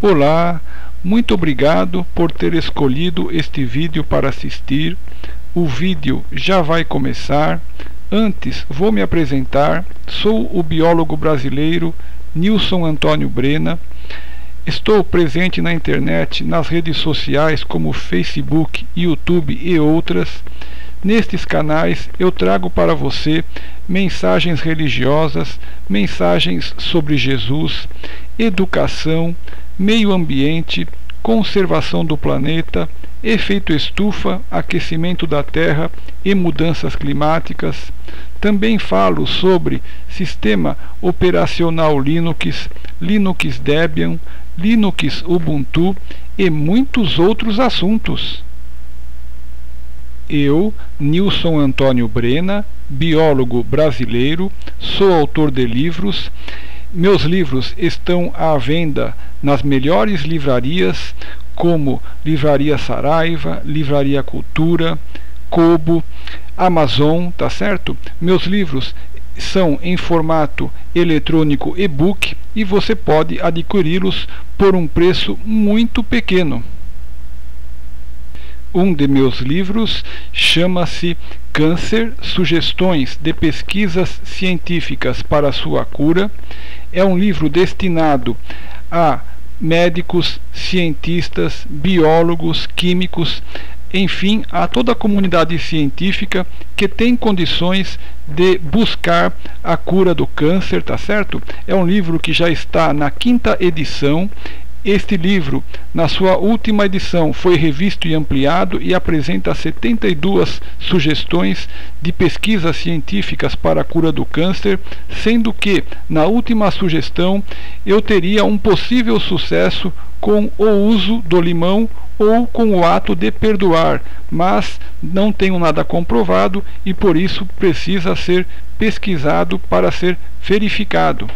Olá, muito obrigado por ter escolhido este vídeo para assistir. O vídeo já vai começar. Antes, vou me apresentar. Sou o biólogo brasileiro Nilson Antônio Brena. Estou presente na internet, nas redes sociais como Facebook, YouTube e outras. Nestes canais eu trago para você mensagens religiosas, mensagens sobre Jesus, educação, meio ambiente, conservação do planeta, efeito estufa, aquecimento da Terra e mudanças climáticas. Também falo sobre sistema operacional Linux, Linux Debian, Linux Ubuntu e muitos outros assuntos. Eu, Nilson Antônio Brena, biólogo brasileiro, sou autor de livros. Meus livros estão à venda nas melhores livrarias, como Livraria Saraiva, Livraria Cultura, Kobo, Amazon, tá certo? Meus livros são em formato eletrônico e-book e você pode adquiri-los por um preço muito pequeno. Um de meus livros chama-se Câncer, Sugestões de Pesquisas Científicas para Sua Cura. É um livro destinado a médicos, cientistas, biólogos, químicos, enfim, a toda a comunidade científica que tem condições de buscar a cura do câncer, tá certo? É um livro que já está na 5ª edição. Este livro, na sua última edição, foi revisto e ampliado e apresenta 72 sugestões de pesquisas científicas para a cura do câncer, sendo que, na última sugestão, eu teria um possível sucesso com o uso do limão ou com o ato de perdoar, mas não tenho nada comprovado e por isso precisa ser pesquisado para ser verificado.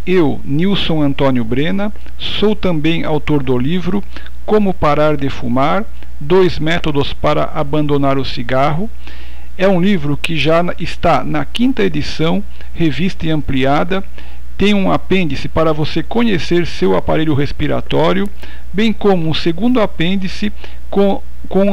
Eu, Nilson Antônio Brena, sou também autor do livro Como Parar de Fumar, 2 métodos para abandonar o cigarro. É um livro que já está na 5ª edição, revista e ampliada. Tem um apêndice para você conhecer seu aparelho respiratório, bem como um segundo apêndice com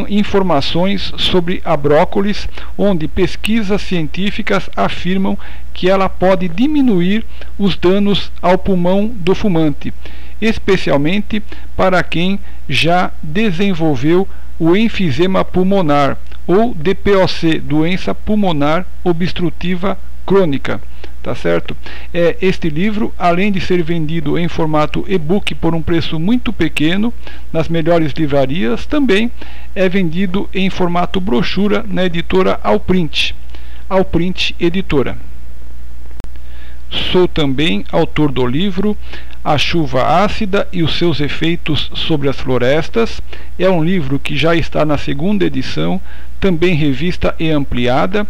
informações sobre a brócolis, onde pesquisas científicas afirmam que ela pode diminuir os danos ao pulmão do fumante, especialmente para quem já desenvolveu o enfisema pulmonar ou DPOC, doença pulmonar obstrutiva crônica. Tá certo? Este livro, além de ser vendido em formato e-book por um preço muito pequeno nas melhores livrarias, também é vendido em formato brochura na editora Alprint Editora. Sou também autor do livro A Chuva Ácida e os seus efeitos sobre as florestas. É um livro que já está na 2ª edição, também revista e ampliada.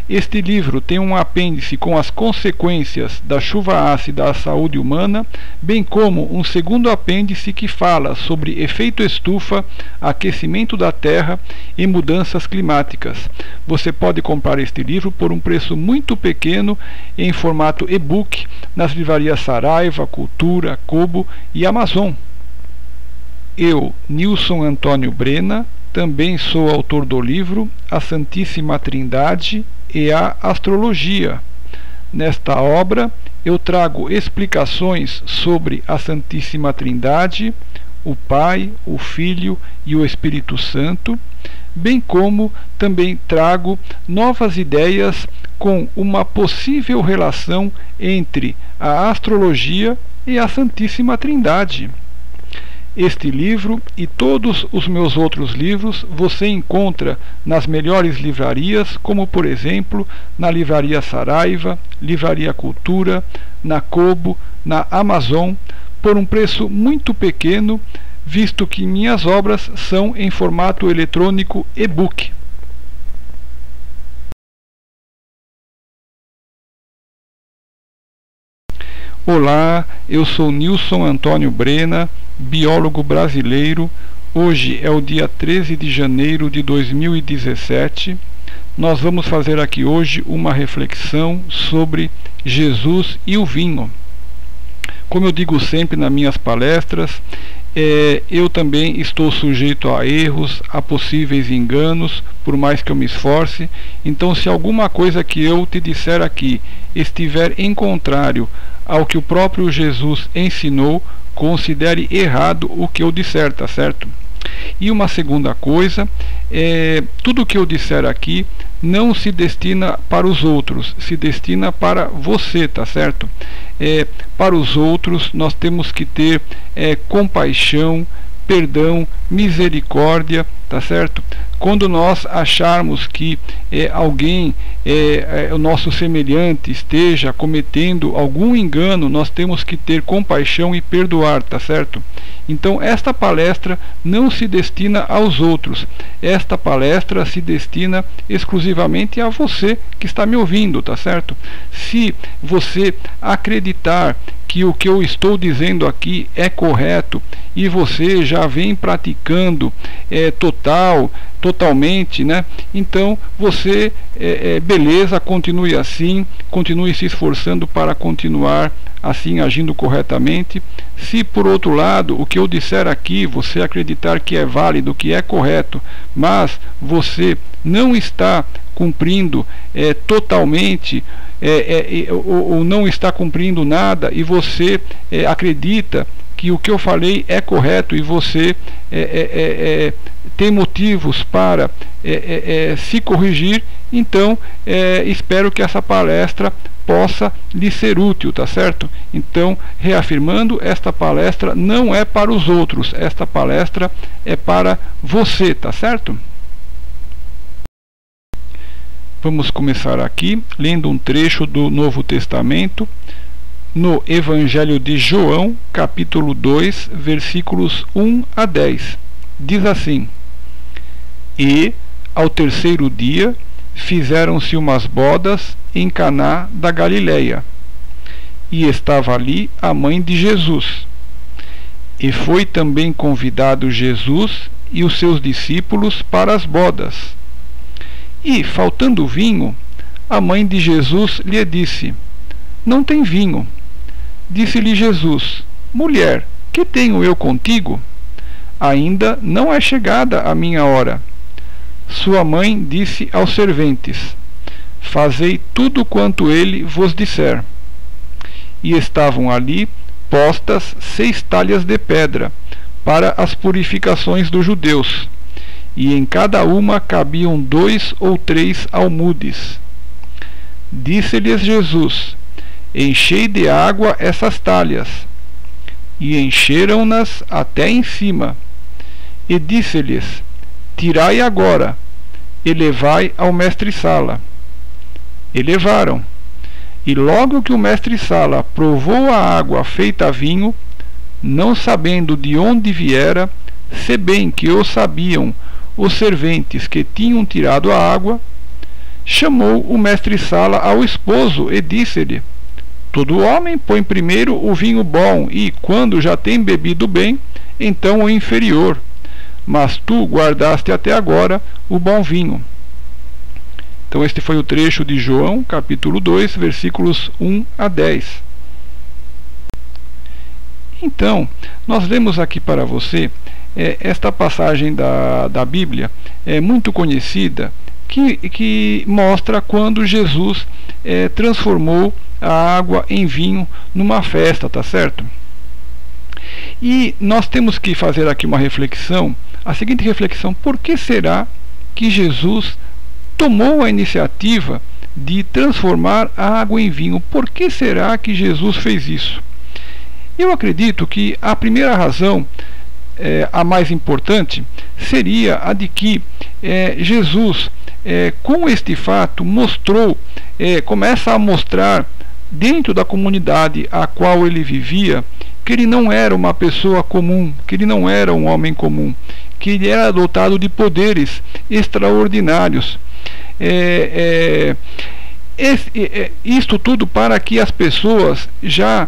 Este livro tem um apêndice com as consequências da chuva ácida à saúde humana, bem como um segundo apêndice que fala sobre efeito estufa, aquecimento da Terra e mudanças climáticas. Você pode comprar este livro por um preço muito pequeno em formato e-book nas livrarias Saraiva, Cultura, Kobo e Amazon. Eu, Nilson Antônio Brena, também sou autor do livro A Santíssima Trindade e a Astrologia. Nesta obra eu trago explicações sobre a Santíssima Trindade, o Pai, o Filho e o Espírito Santo, bem como também trago novas ideias com uma possível relação entre a astrologia e a Santíssima Trindade. Este livro e todos os meus outros livros você encontra nas melhores livrarias, como por exemplo na Livraria Saraiva, Livraria Cultura, na Kobo, na Amazon, por um preço muito pequeno, visto que minhas obras são em formato eletrônico e-book. Olá, eu sou Nilson Antônio Brena, biólogo brasileiro. Hoje é o dia 13 de janeiro de 2017. Nós vamos fazer aqui hoje uma reflexão sobre Jesus e o vinho. como eu digo sempre nas minhas palestras, eu também estou sujeito a erros, a possíveis enganos, por mais que eu me esforce. Então, se alguma coisa que eu te disser aqui estiver em contrário ao que o próprio Jesus ensinou, considere errado o que eu disser, tá certo? E uma segunda coisa, tudo que eu disser aqui não se destina para os outros, se destina para você, tá certo? Para os outros nós temos que ter compaixão, perdão, misericórdia, tá certo? Quando nós acharmos que alguém, o nosso semelhante, esteja cometendo algum engano, nós temos que ter compaixão e perdoar, tá certo? Então esta palestra não se destina aos outros, esta palestra se destina exclusivamente a você que está me ouvindo, tá certo? Se você acreditar que o que eu estou dizendo aqui é correto e você já vem praticando totalmente, né? Então você, beleza, continue assim, continue se esforçando para continuar assim, agindo corretamente. Se por outro lado o que eu disser aqui você acreditar que é válido, que é correto, mas você não está cumprindo totalmente, ou não está cumprindo nada, e você acredita que o que eu falei é correto e você tem motivos para se corrigir, então espero que essa palestra possa lhe ser útil, tá certo? Então, reafirmando, esta palestra não é para os outros, esta palestra é para você, tá certo? Vamos começar aqui lendo um trecho do Novo Testamento, no Evangelho de João, capítulo 2, versículos 1 a 10. Diz assim: E, ao terceiro dia, fizeram-se umas bodas em Caná da Galileia, e estava ali a mãe de Jesus. E foi também convidado Jesus e os seus discípulos para as bodas. E, faltando vinho, a mãe de Jesus lhe disse: Não tem vinho. Disse-lhe Jesus: Mulher, que tenho eu contigo? Ainda não é chegada a minha hora. Sua mãe disse aos serventes: Fazei tudo quanto ele vos disser. E estavam ali postas 6 talhas de pedra, para as purificações dos judeus, e em cada uma cabiam 2 ou 3 almudes. Disse-lhes Jesus: Enchei de água essas talhas. E encheram-nas até em cima. E disse-lhes: Tirai agora, e levai ao mestre-sala. E levaram. E logo que o mestre-sala provou a água feita vinho, não sabendo de onde viera, se bem que o sabiam os serventes que tinham tirado a água, chamou o mestre-sala ao esposo e disse-lhe: Todo homem põe primeiro o vinho bom e, quando já tem bebido bem, então o inferior. Mas tu guardaste até agora o bom vinho. Então este foi o trecho de João, capítulo 2, versículos 1 a 10. Então, nós lemos aqui para você esta passagem da Bíblia, muito conhecida, que mostra quando Jesus transformou a água em vinho numa festa, tá certo? E nós temos que fazer aqui uma reflexão, a seguinte reflexão: por que será que Jesus tomou a iniciativa de transformar a água em vinho? Por que será que Jesus fez isso? Eu acredito que a primeira razão, a mais importante, seria a de que Jesus, com este fato, começa a mostrar dentro da comunidade a qual ele vivia, que ele não era uma pessoa comum, que ele não era um homem comum, que ele era dotado de poderes extraordinários. Isto tudo para que as pessoas já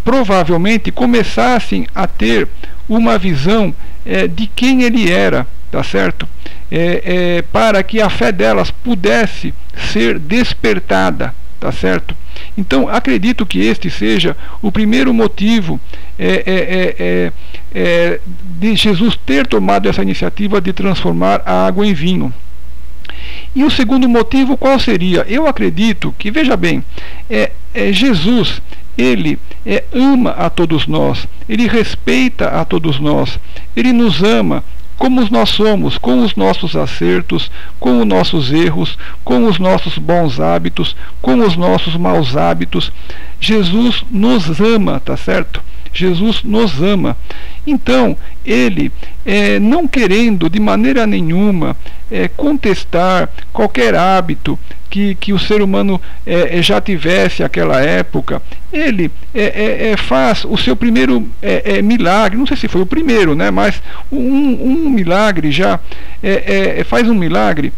provavelmente começassem a ter uma visão de quem ele era, tá certo? Para que a fé delas pudesse ser despertada, tá certo? Então acredito que este seja o primeiro motivo de Jesus ter tomado essa iniciativa de transformar a água em vinho. E o segundo motivo qual seria? Eu acredito que, veja bem, Jesus, ele ama a todos nós, ele respeita a todos nós, ele nos ama como nós somos, com os nossos acertos, com os nossos erros, com os nossos bons hábitos, com os nossos maus hábitos. Jesus nos ama, tá certo? Jesus nos ama. Então, ele, não querendo de maneira nenhuma contestar qualquer hábito que o ser humano já tivesse naquela época, ele faz o seu primeiro milagre, não sei se foi o primeiro, né, mas um milagre já, faz um milagre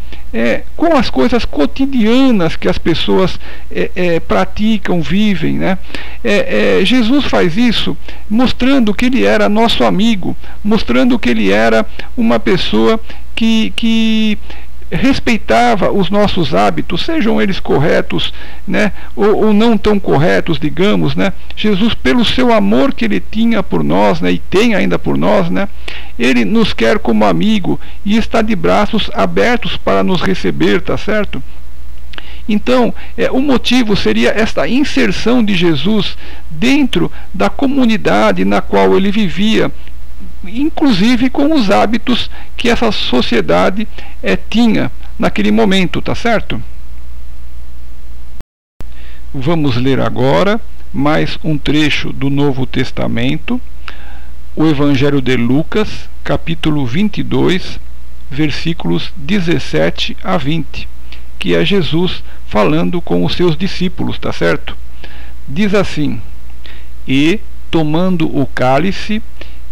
com as coisas cotidianas que as pessoas praticam, vivem, né? Jesus faz isso mostrando que ele era nosso amigo, mostrando que ele era uma pessoa que respeitava os nossos hábitos, sejam eles corretos, né, ou não tão corretos, digamos, né? Jesus, pelo seu amor que ele tinha por nós, né, e tem ainda por nós, né, ele nos quer como amigo e está de braços abertos para nos receber, tá certo? Então, o motivo seria esta inserção de Jesus dentro da comunidade na qual ele vivia, inclusive com os hábitos que essa sociedade tinha naquele momento, tá certo? Vamos ler agora mais um trecho do Novo Testamento, o Evangelho de Lucas, capítulo 22, versículos 17 a 20, que é Jesus falando com os seus discípulos, tá certo? Diz assim: E, tomando o cálice,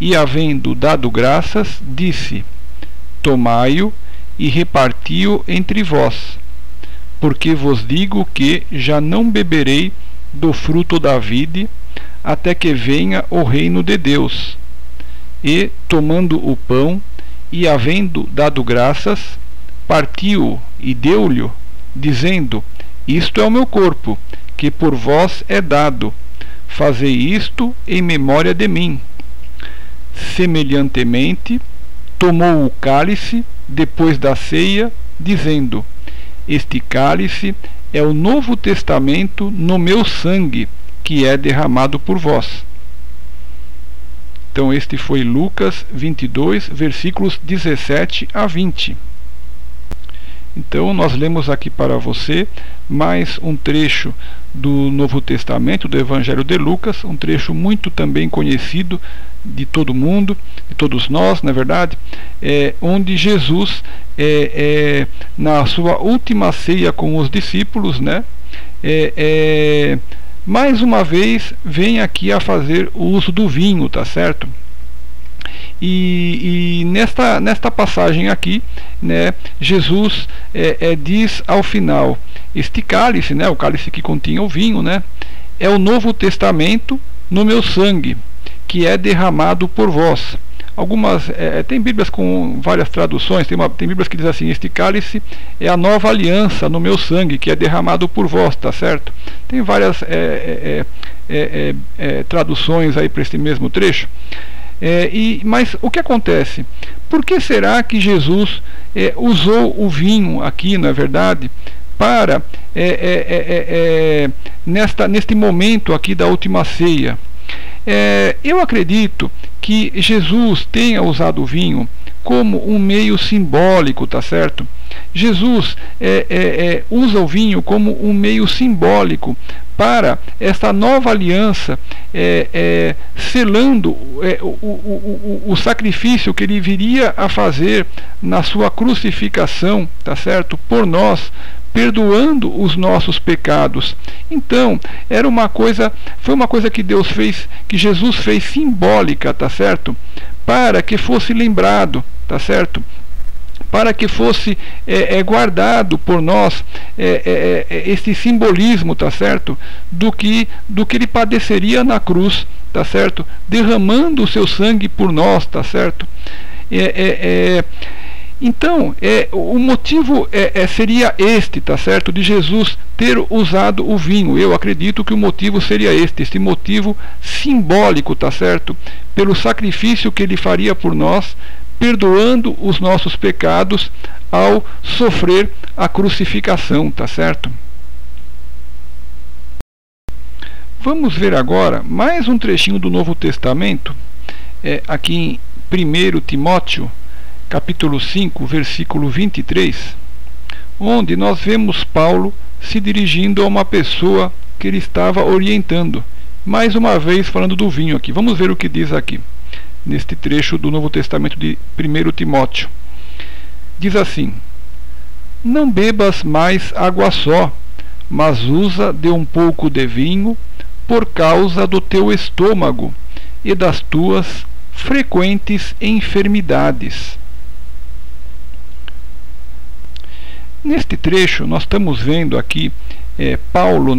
e havendo dado graças, disse: Tomai-o e reparti-o entre vós, porque vos digo que já não beberei do fruto da vide, até que venha o reino de Deus. E, tomando o pão, e havendo dado graças, partiu-o e deu-lhe, dizendo: Isto é o meu corpo, que por vós é dado. Fazei isto em memória de mim. Semelhantemente, tomou o cálice depois da ceia, dizendo: Este cálice é o Novo Testamento no meu sangue, que é derramado por vós. Então este foi Lucas 22, versículos 17 a 20. Então nós lemos aqui para você mais um trecho do Novo Testamento, do Evangelho de Lucas, um trecho muito também conhecido de todo mundo, de todos nós, na verdade, onde Jesus, na sua última ceia com os discípulos, né, mais uma vez vem aqui a fazer o uso do vinho, tá certo? E nesta passagem aqui, né, Jesus diz ao final: este cálice, né, o cálice que continha o vinho, né, é o Novo Testamento no meu sangue, que é derramado por vós. Algumas tem Bíblias com várias traduções, tem Bíblias que diz assim: este cálice é a nova aliança no meu sangue, que é derramado por vós, tá certo? Tem várias traduções aí para este mesmo trecho. Mas o que acontece? Por que será que Jesus usou o vinho aqui, na verdade, para neste momento aqui da última ceia? Eu acredito que Jesus tenha usado o vinho como um meio simbólico, tá certo? Jesus usa o vinho como um meio simbólico para esta nova aliança, selando o sacrifício que ele viria a fazer na sua crucificação, tá certo? Por nós, perdoando os nossos pecados. Então, foi uma coisa que Deus fez, que Jesus fez simbólica, tá certo? Para que fosse lembrado, tá certo? Para que fosse guardado por nós esse simbolismo, tá certo? Do que ele padeceria na cruz, tá certo? Derramando o seu sangue por nós, tá certo? Então, o motivo seria este, tá certo? De Jesus ter usado o vinho. Eu acredito que o motivo seria este motivo simbólico, tá certo? Pelo sacrifício que ele faria por nós, perdoando os nossos pecados ao sofrer a crucificação, tá certo? Vamos ver agora mais um trechinho do Novo Testamento, aqui em 1 Timóteo, capítulo 5, versículo 23, onde nós vemos Paulo se dirigindo a uma pessoa que ele estava orientando, mais uma vez falando do vinho aqui. Vamos ver o que diz aqui, neste trecho do Novo Testamento de 1 Timóteo. Diz assim: não bebas mais água só, mas usa de um pouco de vinho, por causa do teu estômago e das tuas frequentes enfermidades. Neste trecho nós estamos vendo aqui Paulo,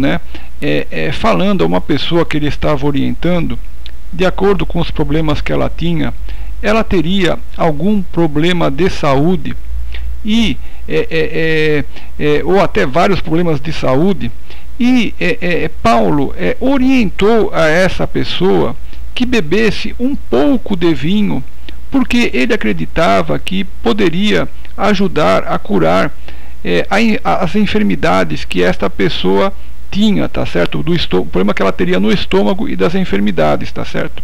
falando a uma pessoa que ele estava orientando, de acordo com os problemas que ela tinha. Ela teria algum problema de saúde e ou até vários problemas de saúde, e Paulo orientou a essa pessoa que bebesse um pouco de vinho, porque ele acreditava que poderia ajudar a curar as enfermidades que esta pessoa tinha, tá certo? O problema que ela teria no estômago e das enfermidades, tá certo?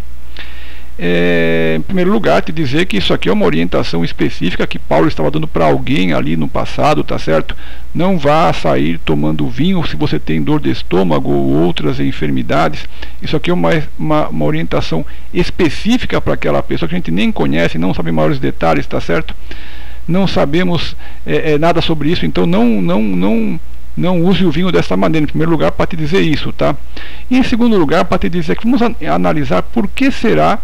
Em primeiro lugar, te dizer que isso aqui é uma orientação específica que Paulo estava dando para alguém ali no passado, tá certo? Não vá sair tomando vinho se você tem dor de estômago ou outras enfermidades. Isso aqui é uma orientação específica para aquela pessoa que a gente nem conhece, não sabe maiores detalhes, tá certo? Não sabemos nada sobre isso, então não use o vinho dessa maneira, em primeiro lugar, para te dizer isso, tá? E em segundo lugar, para te dizer que vamos analisar por que será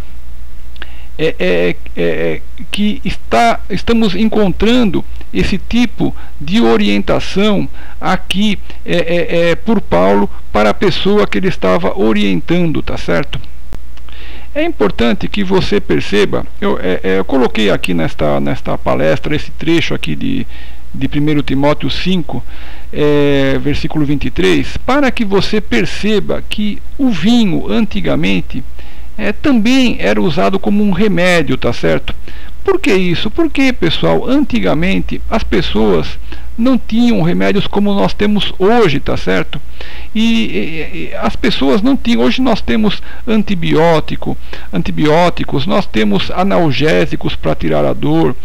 que estamos encontrando esse tipo de orientação aqui por Paulo para a pessoa que ele estava orientando, tá certo? É importante que você perceba, eu coloquei aqui nesta palestra esse trecho aqui de 1 Timóteo 5, versículo 23, para que você perceba que o vinho antigamente também era usado como um remédio, tá certo? Por que isso? Porque, pessoal, antigamente as pessoas não tinham remédios como nós temos hoje, tá certo? E as pessoas não tinham. Hoje nós temos antibióticos, nós temos analgésicos para tirar a dor,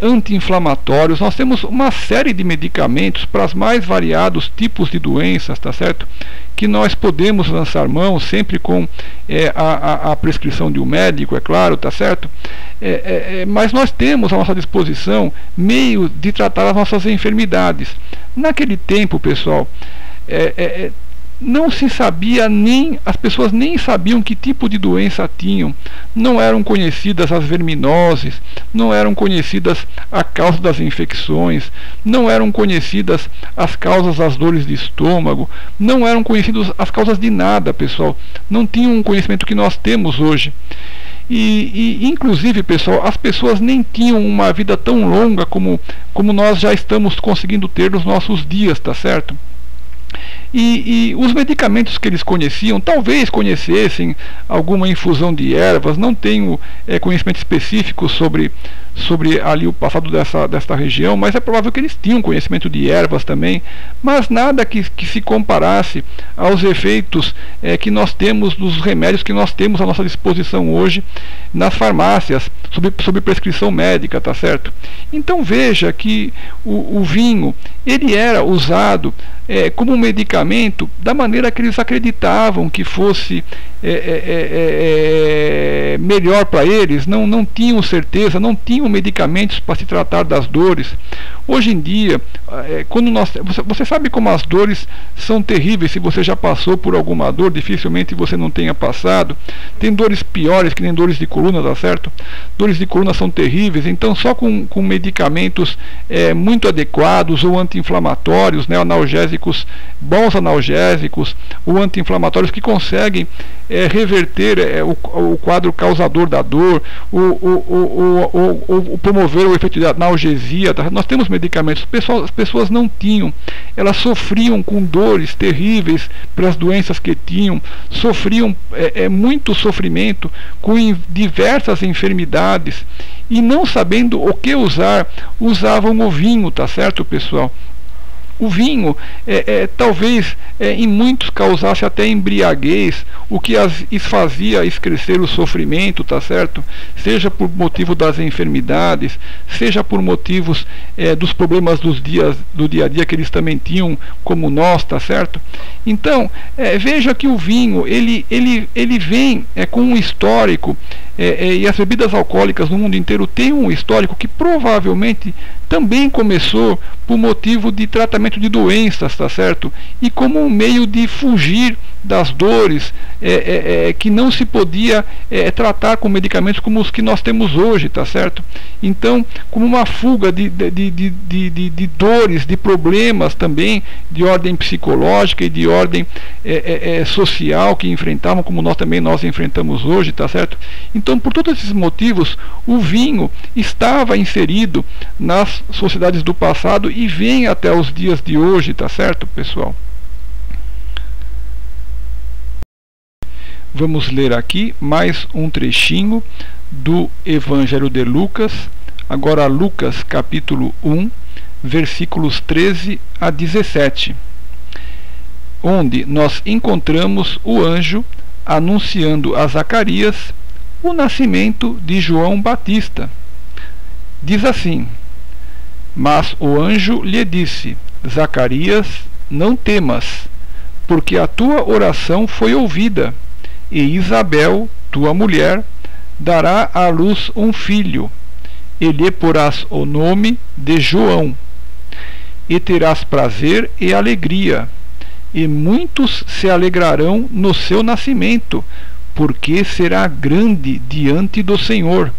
anti-inflamatórios, nós temos uma série de medicamentos para os mais variados tipos de doenças, tá certo? Que nós podemos lançar mão sempre com a prescrição de um médico, é claro, tá certo? Mas nós temos à nossa disposição meio de tratar as nossas enfermidades. Naquele tempo, pessoal, não se sabia, as pessoas nem sabiam que tipo de doença tinham, não eram conhecidas as verminoses, não eram conhecidas a causa das infecções, não eram conhecidas as causas das dores de estômago, não eram conhecidas as causas de nada, pessoal, não tinham um conhecimento que nós temos hoje. Inclusive, pessoal, as pessoas nem tinham uma vida tão longa como nós já estamos conseguindo ter nos nossos dias, tá certo? E os medicamentos que eles conheciam, talvez conhecessem alguma infusão de ervas, não tenho conhecimento específico sobre ali o passado desta região, mas é provável que eles tinham conhecimento de ervas também, mas nada que se comparasse aos efeitos que nós temos, dos remédios que nós temos à nossa disposição hoje nas farmácias, sob prescrição médica, tá certo? Então veja que o vinho, ele era usado como um medicamento da maneira que eles acreditavam que fosse melhor para eles, não tinham certeza, não tinham medicamentos para se tratar das dores. Hoje em dia, quando você sabe como as dores são terríveis. Se você já passou por alguma dor, dificilmente você não tenha passado. Tem dores piores, que nem dores de coluna, tá certo? Dores de coluna são terríveis, então só com medicamentos muito adequados, ou anti-inflamatórios, né, analgésicos, bons analgésicos, ou anti-inflamatórios que conseguem reverter o quadro causador da dor, ou promover o efeito de analgesia. Tá? Nós temos medicamentos, as pessoas não tinham, elas sofriam com dores terríveis pelas doenças que tinham, sofriam muito sofrimento com diversas enfermidades, e não sabendo o que usar, usavam o vinho, tá certo, pessoal? O vinho talvez em muitos causasse até embriaguez, o que as fazia excrescer o sofrimento, tá certo? Seja por motivo das enfermidades, seja por motivos dos problemas do dia a dia que eles também tinham, como nós, tá certo? Então, veja que o vinho, ele vem com um histórico, e as bebidas alcoólicas no mundo inteiro têm um histórico que provavelmente também começou por motivo de tratamento de doenças, tá certo? E como um meio de fugir das dores que não se podia tratar com medicamentos como os que nós temos hoje, tá certo? Então, como uma fuga de dores, de problemas também de ordem psicológica e de ordem social que enfrentavam, como nós enfrentamos hoje, tá certo? Então, por todos esses motivos, o vinho estava inserido nas sociedades do passado e vem até os dias de hoje, tá certo, pessoal? Vamos ler aqui mais um trechinho do Evangelho de Lucas, agora Lucas capítulo 1, versículos 13 a 17, onde nós encontramos o anjo anunciando a Zacarias o nascimento de João Batista. Diz assim: mas o anjo lhe disse: Zacarias, não temas, porque a tua oração foi ouvida, e Isabel, tua mulher, dará à luz um filho, e lhe porás o nome de João. E terás prazer e alegria, e muitos se alegrarão no seu nascimento, porque será grande diante do Senhor.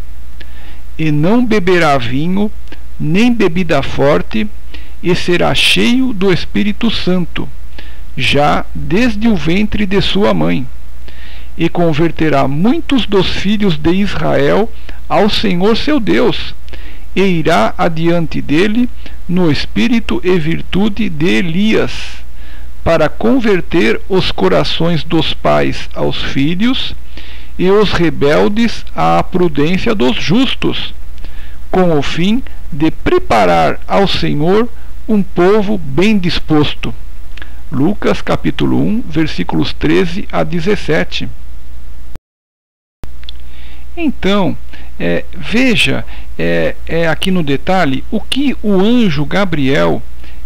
E não beberá vinho, nem bebida forte, e será cheio do Espírito Santo, já desde o ventre de sua mãe. E converterá muitos dos filhos de Israel ao Senhor seu Deus, e irá adiante dele no espírito e virtude de Elias, para converter os corações dos pais aos filhos, e os rebeldes à prudência dos justos, com o fim de preparar ao Senhor um povo bem disposto. Lucas capítulo 1, versículos 13 a 17. Então, veja aqui no detalhe o que o anjo Gabriel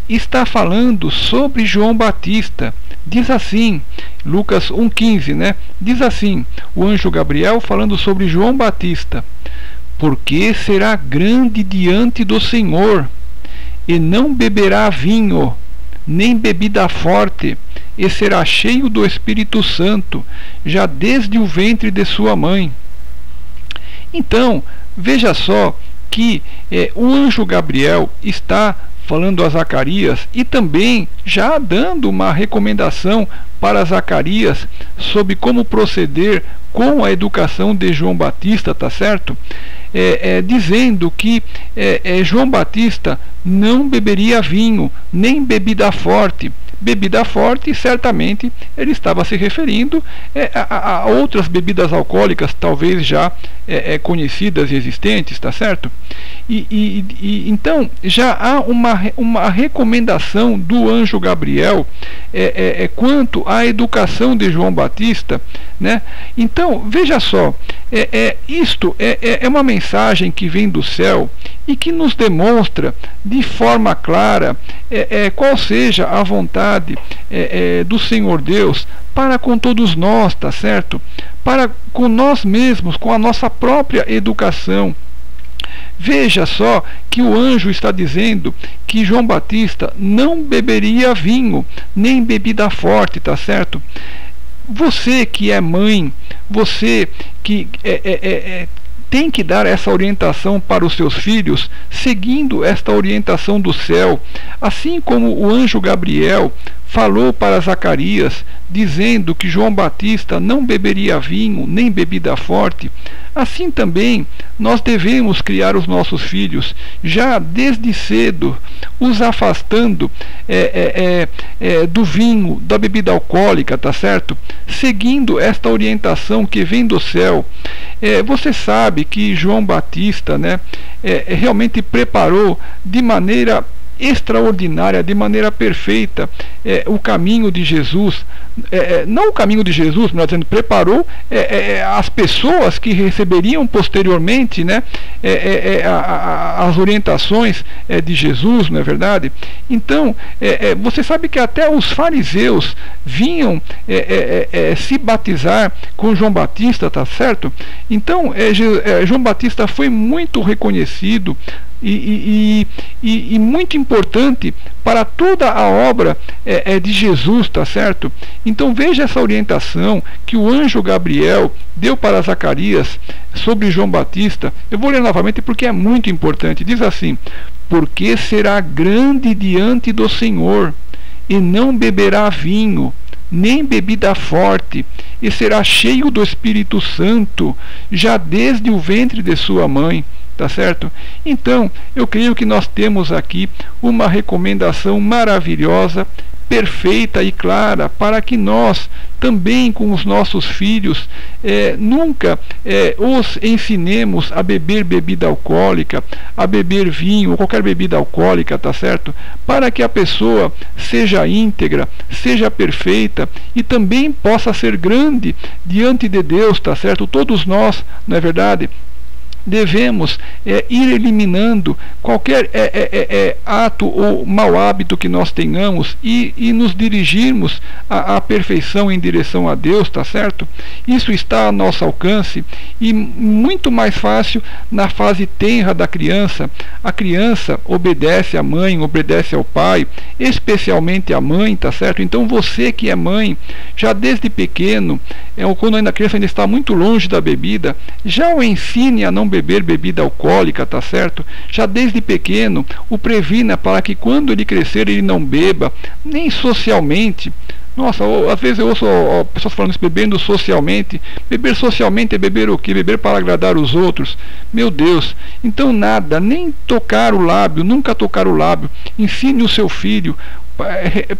está falando sobre João Batista. Diz assim, Lucas 1,15, né? Diz assim, o anjo Gabriel falando sobre João Batista: porque será grande diante do Senhor, e não beberá vinho, nem bebida forte, e será cheio do Espírito Santo, já desde o ventre de sua mãe. Então, veja só que o anjo Gabriel está falando a Zacarias e também já dando uma recomendação para Zacarias sobre como proceder com a educação de João Batista, tá certo? Dizendo que João Batista não beberia vinho, nem bebida forte. Bebida forte, certamente ele estava se referindo a outras bebidas alcoólicas, talvez já conhecidas e existentes, tá certo? Então já há uma recomendação do anjo Gabriel quanto à educação de João Batista, né? Então veja só, isto é uma mensagem que vem do céu e que nos demonstra de forma clara qual seja a vontade do Senhor Deus para com todos nós, tá certo? Para com nós mesmos, com a nossa própria educação. Veja só que o anjo está dizendo que João Batista não beberia vinho, nem bebida forte, tá certo? Você que é mãe, você que tem que dar essa orientação para os seus filhos, seguindo esta orientação do céu, assim como o anjo Gabriel falou para Zacarias, dizendo que João Batista não beberia vinho, nem bebida forte. Assim também nós devemos criar os nossos filhos, já desde cedo, os afastando do vinho, da bebida alcoólica, tá certo? Seguindo esta orientação que vem do céu. Você sabe que João Batista, né, realmente preparou de maneira extraordinária, de maneira perfeita, o caminho de Jesus, não o caminho de Jesus, mas dizendo, preparou as pessoas que receberiam posteriormente, né, as orientações de Jesus, não é verdade? Então, você sabe que até os fariseus vinham se batizar com João Batista, tá certo? Então, João Batista foi muito reconhecido e muito importante para toda a obra de Jesus, tá certo? Então veja essa orientação que o anjo Gabriel deu para Zacarias sobre João Batista. Eu vou ler novamente porque é muito importante. Diz assim: porque será grande diante do Senhor, e não beberá vinho, nem bebida forte, e será cheio do Espírito Santo, já desde o ventre de sua mãe. Tá certo? Então, eu creio que nós temos aqui uma recomendação maravilhosa, perfeita e clara, para que nós também com os nossos filhos nunca os ensinemos a beber bebida alcoólica, a beber vinho ou qualquer bebida alcoólica, tá certo? Para que a pessoa seja íntegra, seja perfeita e também possa ser grande diante de Deus, tá certo? Todos nós, não é verdade? Devemos ir eliminando qualquer ato ou mau hábito que nós tenhamos e nos dirigirmos à perfeição em direção a Deus, tá certo? Isso está ao nosso alcance e muito mais fácil na fase tenra da criança. A criança obedece à mãe, obedece ao pai, especialmente à mãe, tá certo? Então você que é mãe, já desde pequeno, quando ainda a criança ainda está muito longe da bebida, já o ensine a não beber bebida alcoólica, tá certo? Já desde pequeno o previna para que quando ele crescer ele não beba, nem socialmente. Nossa, às vezes eu ouço pessoas falando isso, bebendo socialmente. Beber socialmente é beber o quê? Beber para agradar os outros. Meu Deus, então nada, nem tocar o lábio, nunca tocar o lábio. Ensine o seu filho,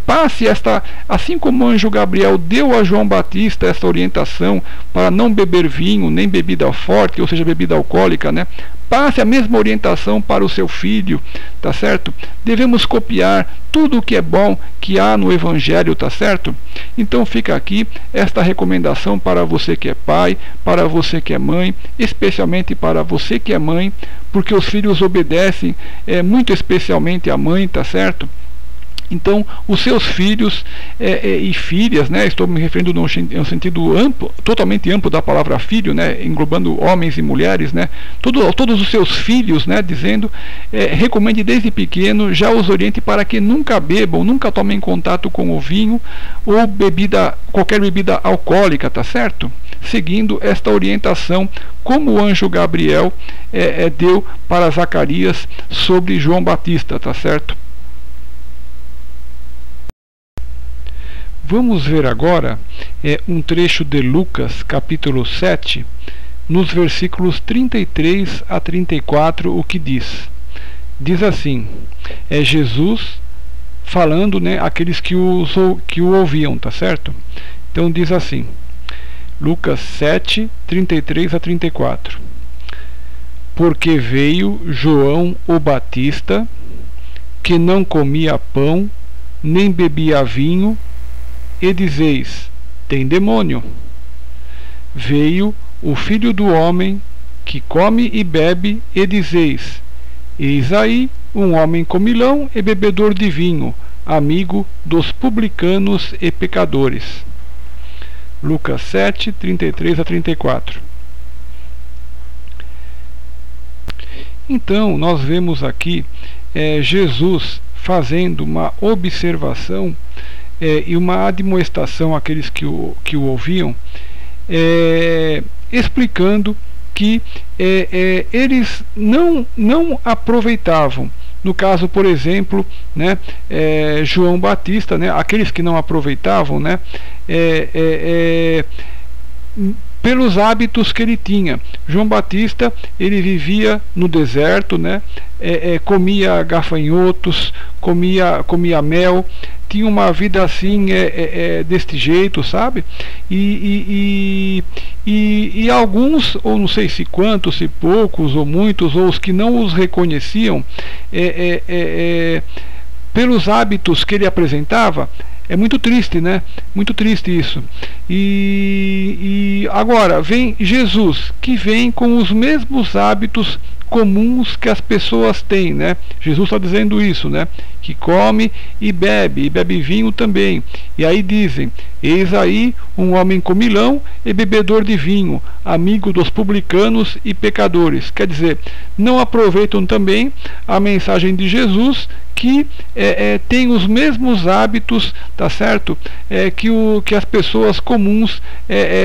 passe esta, assim como o anjo Gabriel deu a João Batista esta orientação para não beber vinho, nem bebida forte, ou seja, bebida alcoólica, né? Passe a mesma orientação para o seu filho, tá certo? Devemos copiar tudo o que é bom que há no Evangelho, tá certo? Então fica aqui esta recomendação para você que é pai, para você que é mãe, especialmente para você que é mãe, porque os filhos obedecem muito especialmente à mãe, tá certo? Então, os seus filhos e filhas, né, estou me referindo no sentido amplo, totalmente amplo da palavra filho, né, englobando homens e mulheres, né, todos os seus filhos, né, dizendo, recomende desde pequeno, já os oriente para que nunca bebam, nunca tomem contato com o vinho ou qualquer bebida alcoólica, tá certo? Seguindo esta orientação, como o anjo Gabriel deu para Zacarias sobre João Batista, tá certo? Vamos ver agora um trecho de Lucas, capítulo 7, nos versículos 33 a 34, o que diz. Diz assim, é Jesus falando, né, àqueles que o ouviam, tá certo? Então diz assim, Lucas 7, 33 a 34. Porque veio João o Batista, que não comia pão, nem bebia vinho, e dizeis, tem demônio. Veio o Filho do Homem, que come e bebe, e dizeis, eis aí um homem comilão e bebedor de vinho, amigo dos publicanos e pecadores. Lucas 7, 33 a 34. Então nós vemos aqui Jesus fazendo uma observação e uma admoestação àqueles que o ouviam, explicando que eles não aproveitavam. No caso, por exemplo, né, João Batista, né, aqueles que não aproveitavam, né, pelos hábitos que ele tinha. João Batista, ele vivia no deserto, né, comia gafanhotos, comia mel, tinha uma vida assim, deste jeito, sabe? E alguns, ou não sei se quantos, se poucos ou muitos, ou os que não os reconheciam, pelos hábitos que ele apresentava. É muito triste, né? Muito triste isso. E agora vem Jesus, que vem com os mesmos hábitos comuns que as pessoas têm, né? Jesus está dizendo isso, né? Que come e bebe vinho também. E aí dizem: eis aí um homem comilão e bebedor de vinho, amigo dos publicanos e pecadores. Quer dizer, não aproveitam também a mensagem de Jesus, que tem os mesmos hábitos, tá certo? Que as pessoas comuns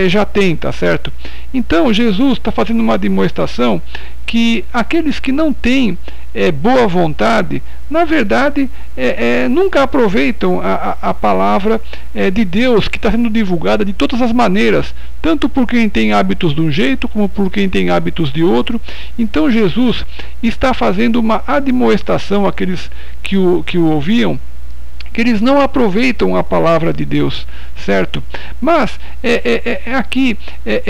já têm, tá certo? Então Jesus está fazendo uma demonstração que aqueles que não têm boa vontade, na verdade, nunca aproveitam a palavra de Deus, que está sendo divulgada de todas as maneiras, tanto por quem tem hábitos de um jeito, como por quem tem hábitos de outro. Então Jesus está fazendo uma admoestação àqueles que o ouviam, que eles não aproveitam a palavra de Deus, certo? Mas aqui,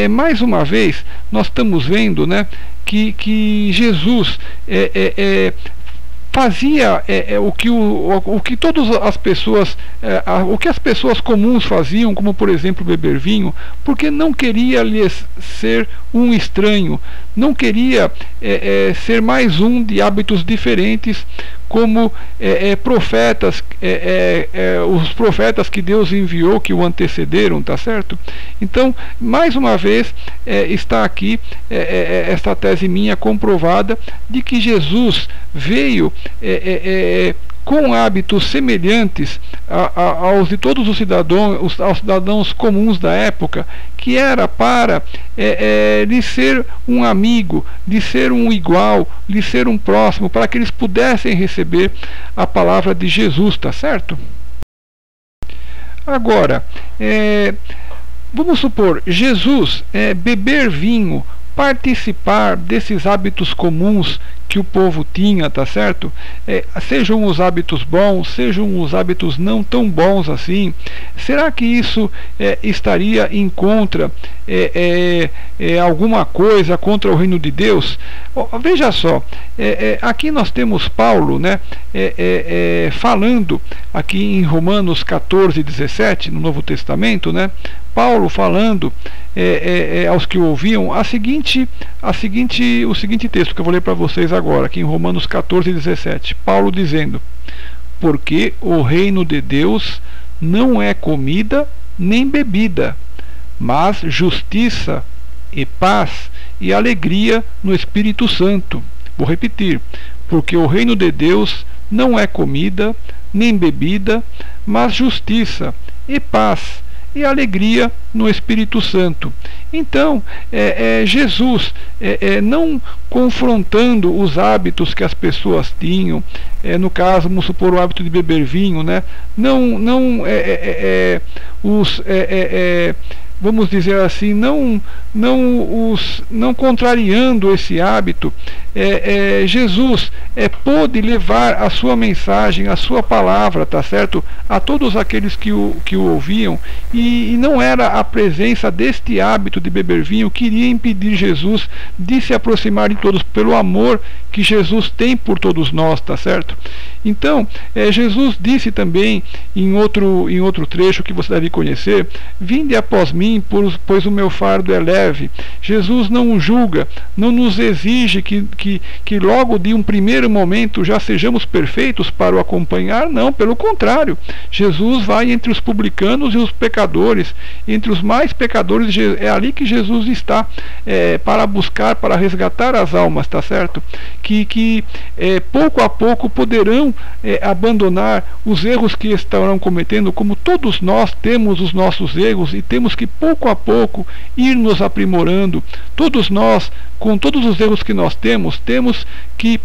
mais uma vez, nós estamos vendo, né, que Jesus fazia o que todas as pessoas, o que as pessoas comuns faziam, como por exemplo beber vinho, porque não queria lhes ser um estranho, não queria ser mais um de hábitos diferentes, como profetas, os profetas que Deus enviou, que o antecederam, tá certo? Então, mais uma vez, está aqui esta tese minha comprovada de que Jesus veio com hábitos semelhantes aos de todos os cidadãos comuns da época, que era para lhe ser um amigo, lhe ser um igual, lhe ser um próximo, para que eles pudessem receber a palavra de Jesus, tá certo? Agora, vamos supor, Jesus beber vinho, participar desses hábitos comuns que o povo tinha, tá certo? Sejam os hábitos bons, sejam os hábitos não tão bons assim. Será que isso estaria em contra alguma coisa contra o reino de Deus? Veja só, aqui nós temos Paulo, né, falando aqui em Romanos 14:17, no Novo Testamento, né, Paulo falando aos que o ouviam o seguinte texto que eu vou ler para vocês agora, aqui em Romanos 14:17. Paulo dizendo: porque o reino de Deus não é comida nem bebida, mas justiça e paz e alegria no Espírito Santo. Vou repetir: porque o reino de Deus não é comida nem bebida, mas justiça e paz e alegria no Espírito Santo. Então, Jesus, não confrontando os hábitos que as pessoas tinham, no caso, vamos supor, o hábito de beber vinho, né? Vamos dizer assim, não contrariando esse hábito, Jesus pôde levar a sua mensagem, a sua palavra, tá certo, a todos aqueles que o ouviam, e não era a presença deste hábito de beber vinho que iria impedir Jesus de se aproximar de todos, pelo amor que Jesus tem por todos nós, tá certo? Então, Jesus disse também em outro trecho que você deve conhecer: vinde após mim, pois o meu fardo é leve. Jesus não julga, não nos exige que logo de um primeiro momento já sejamos perfeitos para o acompanhar. Não, pelo contrário, Jesus vai entre os publicanos e os pecadores, entre os mais pecadores. É ali que Jesus está, para buscar, para resgatar as almas, tá certo? Que pouco a pouco poderão abandonar os erros que estarão cometendo, como todos nós temos os nossos erros, e temos que pouco a pouco ir nos aprimorando. Todos nós, com todos os erros que nós temos que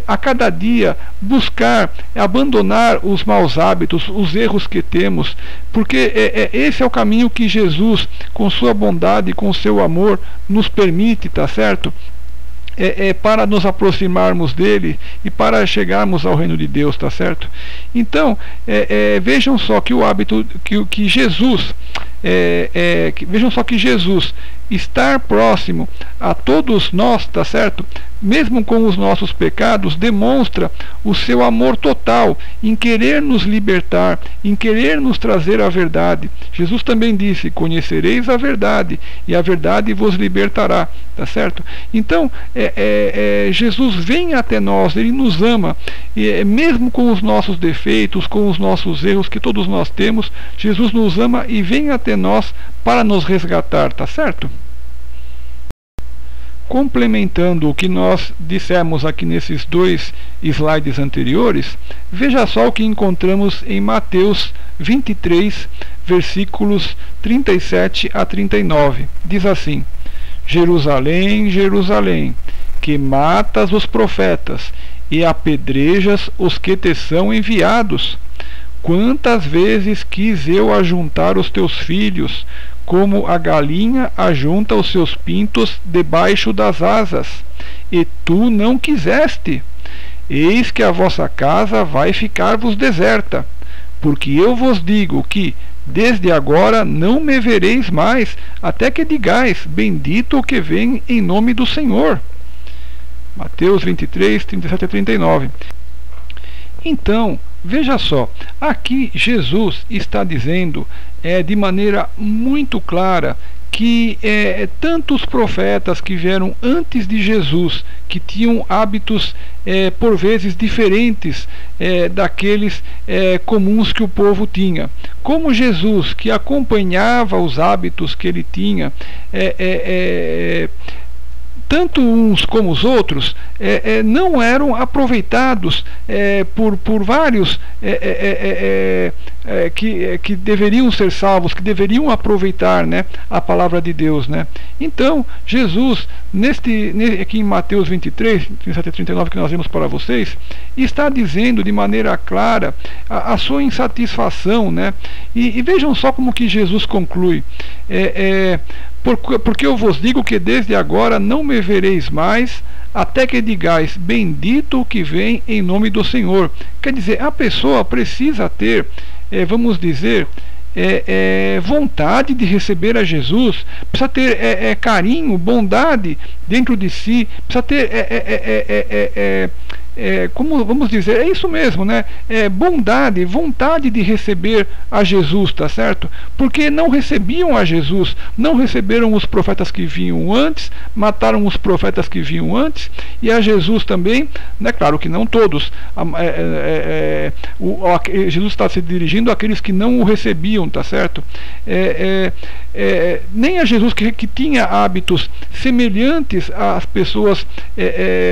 a cada dia buscar abandonar os maus hábitos, os erros que temos, porque esse é o caminho que Jesus, com sua bondade, com seu amor, nos permite, tá certo? Para nos aproximarmos dele e para chegarmos ao reino de Deus, tá certo? Então, vejam só que o hábito que Jesus, vejam só que Jesus estar próximo a todos nós, tá certo? Mesmo com os nossos pecados, demonstra o seu amor total em querer nos libertar, em querer nos trazer a verdade. Jesus também disse: conhecereis a verdade, e a verdade vos libertará, tá certo? Então, Jesus vem até nós, ele nos ama, e mesmo com os nossos defeitos, com os nossos erros que todos nós temos, Jesus nos ama e vem até nós para nos resgatar, tá certo? Complementando o que nós dissemos aqui nesses 2 slides anteriores, veja só o que encontramos em Mateus 23, versículos 37 a 39. Diz assim: Jerusalém, Jerusalém, que matas os profetas e apedrejas os que te são enviados. Quantas vezes quis eu ajuntar os teus filhos, como a galinha ajunta os seus pintos debaixo das asas, e tu não quiseste. Eis que a vossa casa vai ficar-vos deserta, porque eu vos digo que, desde agora, não me vereis mais, até que digais: bendito o que vem em nome do Senhor. Mateus 23, 37 a 39. Então, veja só, aqui Jesus está dizendo de maneira muito clara que tantos profetas que vieram antes de Jesus, que tinham hábitos por vezes diferentes daqueles comuns que o povo tinha, como Jesus, que acompanhava os hábitos que ele tinha, tanto uns como os outros não eram aproveitados por vários que deveriam ser salvos, que deveriam aproveitar, né, a palavra de Deus, né? Então, Jesus, aqui em Mateus 23, 37 a 39, que nós vimos para vocês, está dizendo de maneira clara a sua insatisfação, né? E vejam só como que Jesus conclui: porque eu vos digo que desde agora não me vereis mais, até que digais: bendito o que vem em nome do Senhor. Quer dizer, a pessoa precisa ter, vamos dizer, vontade de receber a Jesus, precisa ter carinho, bondade dentro de si, precisa ter como vamos dizer, é isso mesmo, né? Bondade, vontade de receber a Jesus, tá certo? Porque não recebiam a Jesus, não receberam os profetas que vinham antes, mataram os profetas que vinham antes, e a Jesus também, né? Claro que não todos, Jesus está se dirigindo àqueles que não o recebiam, tá certo? Nem a Jesus que tinha hábitos semelhantes às pessoas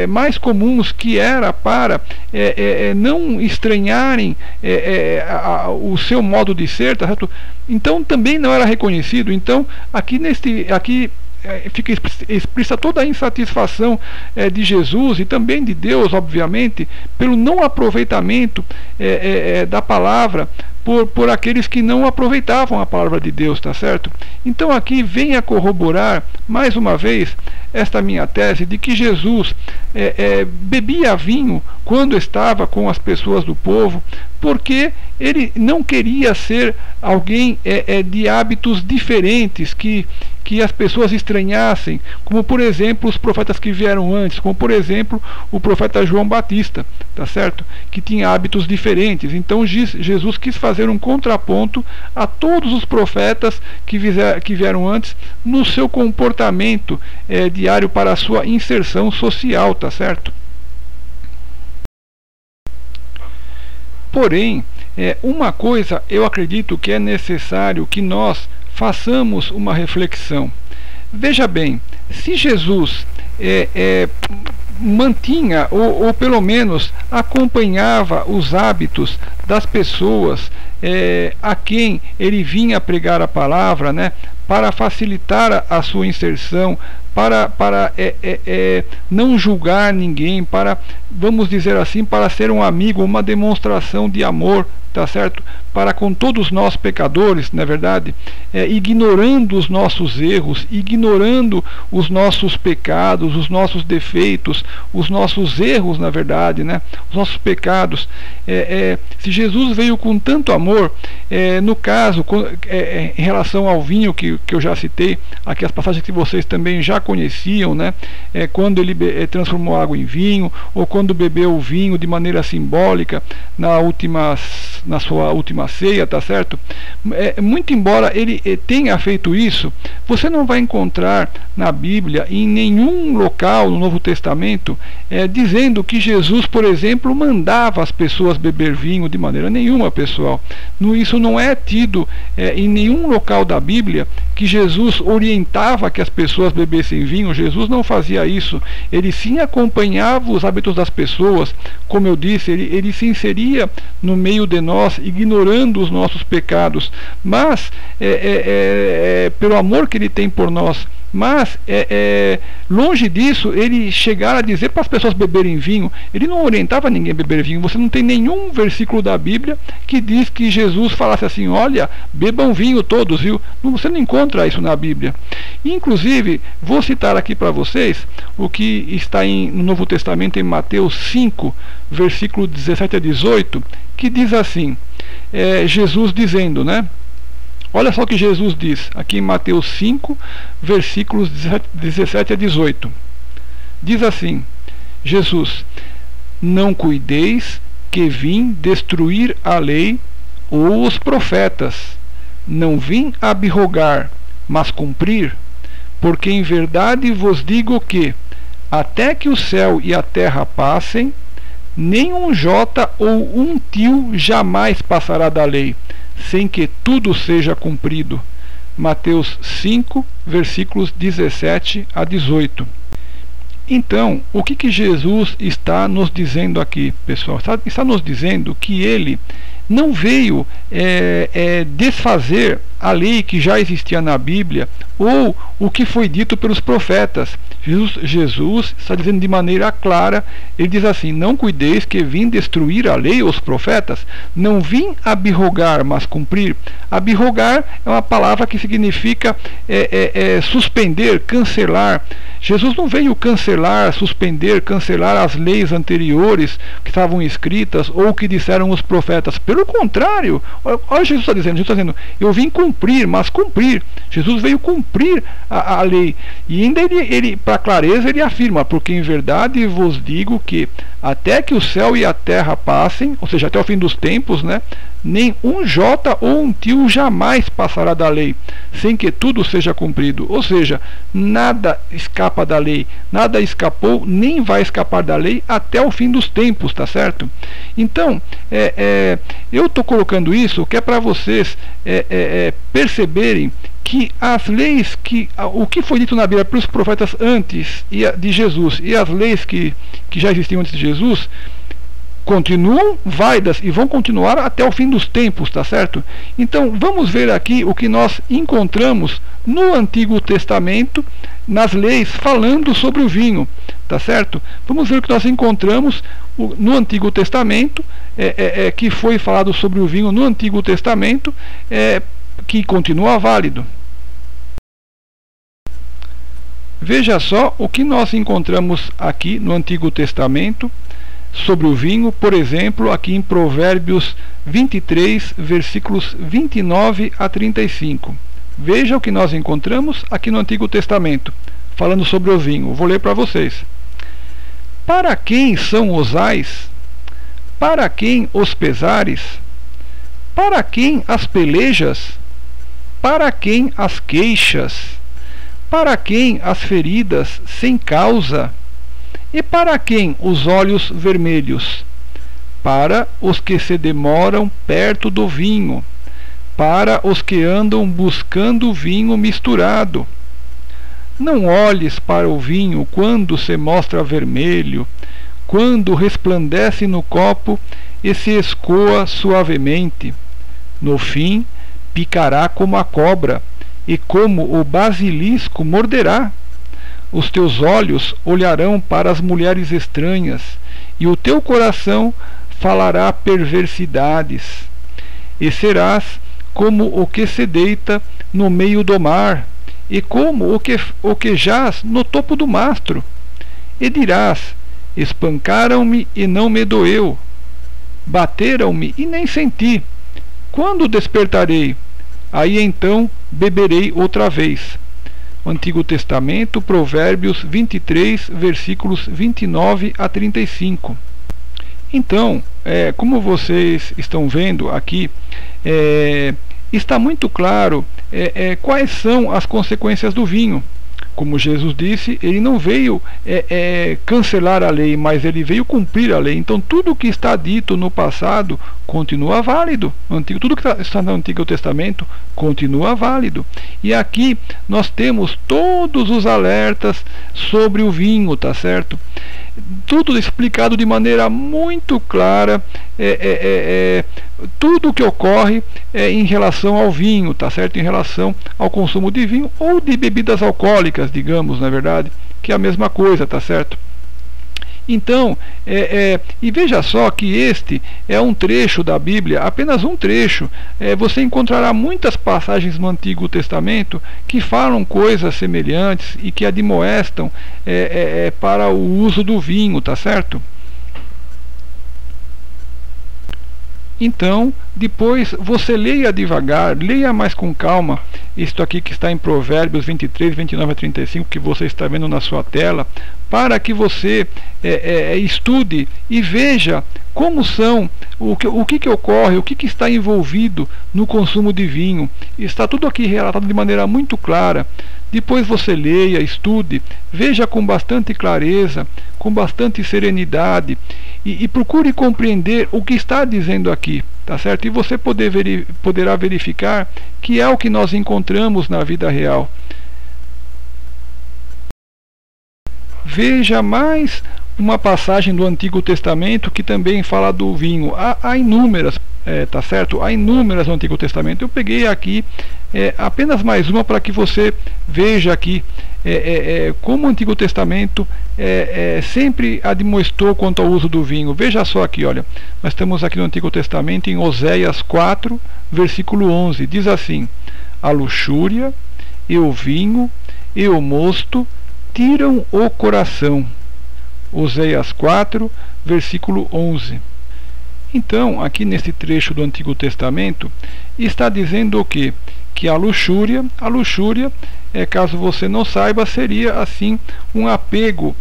mais comuns, que era para não estranharem o seu modo de ser, tá certo? Então também não era reconhecido. Então aqui fica explícita toda a insatisfação de Jesus e também de Deus, obviamente, pelo não aproveitamento da palavra por aqueles que não aproveitavam a palavra de Deus, tá certo? Então aqui vem a corroborar mais uma vez esta minha tese de que Jesus bebia vinho quando estava com as pessoas do povo, porque ele não queria ser alguém de hábitos diferentes, que que as pessoas estranhassem, como por exemplo os profetas que vieram antes, como por exemplo o profeta João Batista, tá certo? Que tinha hábitos diferentes. Então Jesus quis fazer um contraponto a todos os profetas que vieram antes no seu comportamento diário para a sua inserção social, tá certo? Porém, uma coisa eu acredito que é necessário que nós façamos uma reflexão. Veja bem, se Jesus mantinha ou pelo menos acompanhava os hábitos das pessoas a quem ele vinha pregar a palavra, né, para facilitar a sua inserção, para não julgar ninguém, para, vamos dizer assim, para ser um amigo, uma demonstração de amor, tá certo? Para com todos nós pecadores, não é verdade? Ignorando os nossos erros, ignorando os nossos pecados, os nossos defeitos, os nossos erros, na verdade, né? Os nossos pecados. Se Jesus veio com tanto amor, no caso, em relação ao vinho que eu já citei, aqui as passagens que vocês também já conheciam, né? Quando ele transformou água em vinho, ou quando bebeu o vinho de maneira simbólica na sua última ceia, tá certo? Muito embora ele tenha feito isso, você não vai encontrar na Bíblia, em nenhum local no Novo Testamento, dizendo que Jesus, por exemplo, mandava as pessoas beber vinho de maneira nenhuma, pessoal. Isso não é tido em nenhum local da Bíblia que Jesus orientava que as pessoas bebessem vinho. Jesus não fazia isso. Ele sim acompanhava os hábitos das pessoas, como eu disse, ele se inseria no meio de nós, ignorando os nossos pecados, mas pelo amor que ele tem por nós. Mas longe disso ele chegar a dizer para as pessoas beberem vinho. Ele não orientava ninguém a beber vinho. Você não tem nenhum versículo da Bíblia que diz que Jesus falasse assim: olha, bebam vinho todos, viu? Você não encontra isso na Bíblia. Inclusive, vou citar aqui para vocês o que está no Novo Testamento, em Mateus 5, versículo 17 a 18, que diz assim, Jesus dizendo, né? Olha só o que Jesus diz aqui em Mateus 5, versículos 17 a 18. Diz assim, Jesus: não cuideis que vim destruir a lei ou os profetas. Não vim abrogar, mas cumprir. Porque em verdade vos digo que, até que o céu e a terra passem, nem um jota ou um tio jamais passará da lei, sem que tudo seja cumprido. Mateus 5, versículos 17 a 18. Então, o que Jesus está nos dizendo aqui, pessoal? Está nos dizendo que ele não veio desfazer a lei que já existia na Bíblia ou o que foi dito pelos profetas. Jesus está dizendo de maneira clara, ele diz assim: não cuideis que vim destruir a lei ou os profetas. Não vim abrogar, mas cumprir. Abrogar é uma palavra que significa suspender, cancelar. Jesus não veio cancelar, suspender, cancelar as leis anteriores que estavam escritas ou que disseram os profetas. Pelo contrário, olha Jesus está dizendo. Jesus está dizendo: eu vim cumprir, mas cumprir. Jesus veio cumprir a lei. E ainda ele para clareza, ele afirma: porque em verdade vos digo que até que o céu e a terra passem, ou seja, até o fim dos tempos, né, nem um jota ou um tio jamais passará da lei, sem que tudo seja cumprido. Ou seja, nada escapa da lei, nada escapou, nem vai escapar da lei até o fim dos tempos, tá certo? Então, eu estou colocando isso que é para vocês perceberem que as leis, o que foi dito na Bíblia pelos profetas antes de Jesus e as leis que já existiam antes de Jesus continuam válidas e vão continuar até o fim dos tempos, tá certo? Então vamos ver aqui o que nós encontramos no Antigo Testamento, nas leis falando sobre o vinho, tá certo? Vamos ver o que nós encontramos no Antigo Testamento, que foi falado sobre o vinho no Antigo Testamento, que continua válido. Veja só o que nós encontramos aqui no Antigo Testamento sobre o vinho, por exemplo, aqui em Provérbios 23, versículos 29 a 35. Veja o que nós encontramos aqui no Antigo Testamento, falando sobre o vinho. Vou ler para vocês. Para quem são os ais? Para quem os pesares? Para quem as pelejas? Para quem as queixas? Para quem as feridas sem causa? E para quem os olhos vermelhos? Para os que se demoram perto do vinho, para os que andam buscando vinho misturado. Não olhes para o vinho quando se mostra vermelho, quando resplandece no copo e se escoa suavemente. No fim, picará como a cobra, e como o basilisco morderá. Os teus olhos olharão para as mulheres estranhas, e o teu coração falará perversidades. E serás como o que se deita no meio do mar, e como o que jaz no topo do mastro. E dirás: espancaram-me e não me doeu, bateram-me e nem senti. Quando despertarei? Aí então beberei outra vez. O Antigo Testamento, Provérbios 23, versículos 29 a 35. Então, como vocês estão vendo aqui, está muito claro quais são as consequências do vinho. Como Jesus disse, ele não veio cancelar a lei, mas ele veio cumprir a lei. Então tudo que está dito no passado continua válido. Tudo que está no Antigo Testamento continua válido. E aqui nós temos todos os alertas sobre o vinho, tá certo? Tudo explicado de maneira muito clara, tudo o que ocorre em relação ao vinho, tá certo? Em relação ao consumo de vinho ou de bebidas alcoólicas, digamos, na verdade, que é a mesma coisa, tá certo? Então, e veja só que este é um trecho da Bíblia, apenas um trecho. Você encontrará muitas passagens no Antigo Testamento que falam coisas semelhantes e que admoestam para o uso do vinho, tá certo? Então, depois você leia devagar, leia mais com calma isto aqui que está em Provérbios 23, 29 a 35, que você está vendo na sua tela, para que você estude e veja como são, o que ocorre, o que está envolvido no consumo de vinho. Está tudo aqui relatado de maneira muito clara. Depois você leia, estude, veja com bastante clareza, com bastante serenidade e procure compreender o que está dizendo aqui, tá certo? E você poderá verificar que é o que nós encontramos na vida real. Veja mais uma passagem do Antigo Testamento que também fala do vinho. Há inúmeras, tá certo? Há inúmeras no Antigo Testamento. Eu peguei aqui apenas mais uma para que você veja aqui como o Antigo Testamento sempre admoestou quanto ao uso do vinho. Veja só aqui, olha, nós estamos aqui no Antigo Testamento em Oséias 4, versículo 11, diz assim: a luxúria e o vinho e o mosto tiram o coração. Oséias 4, versículo 11. Então, aqui neste trecho do Antigo Testamento, está dizendo o quê? Que a luxúria, caso você não saiba, seria assim um apego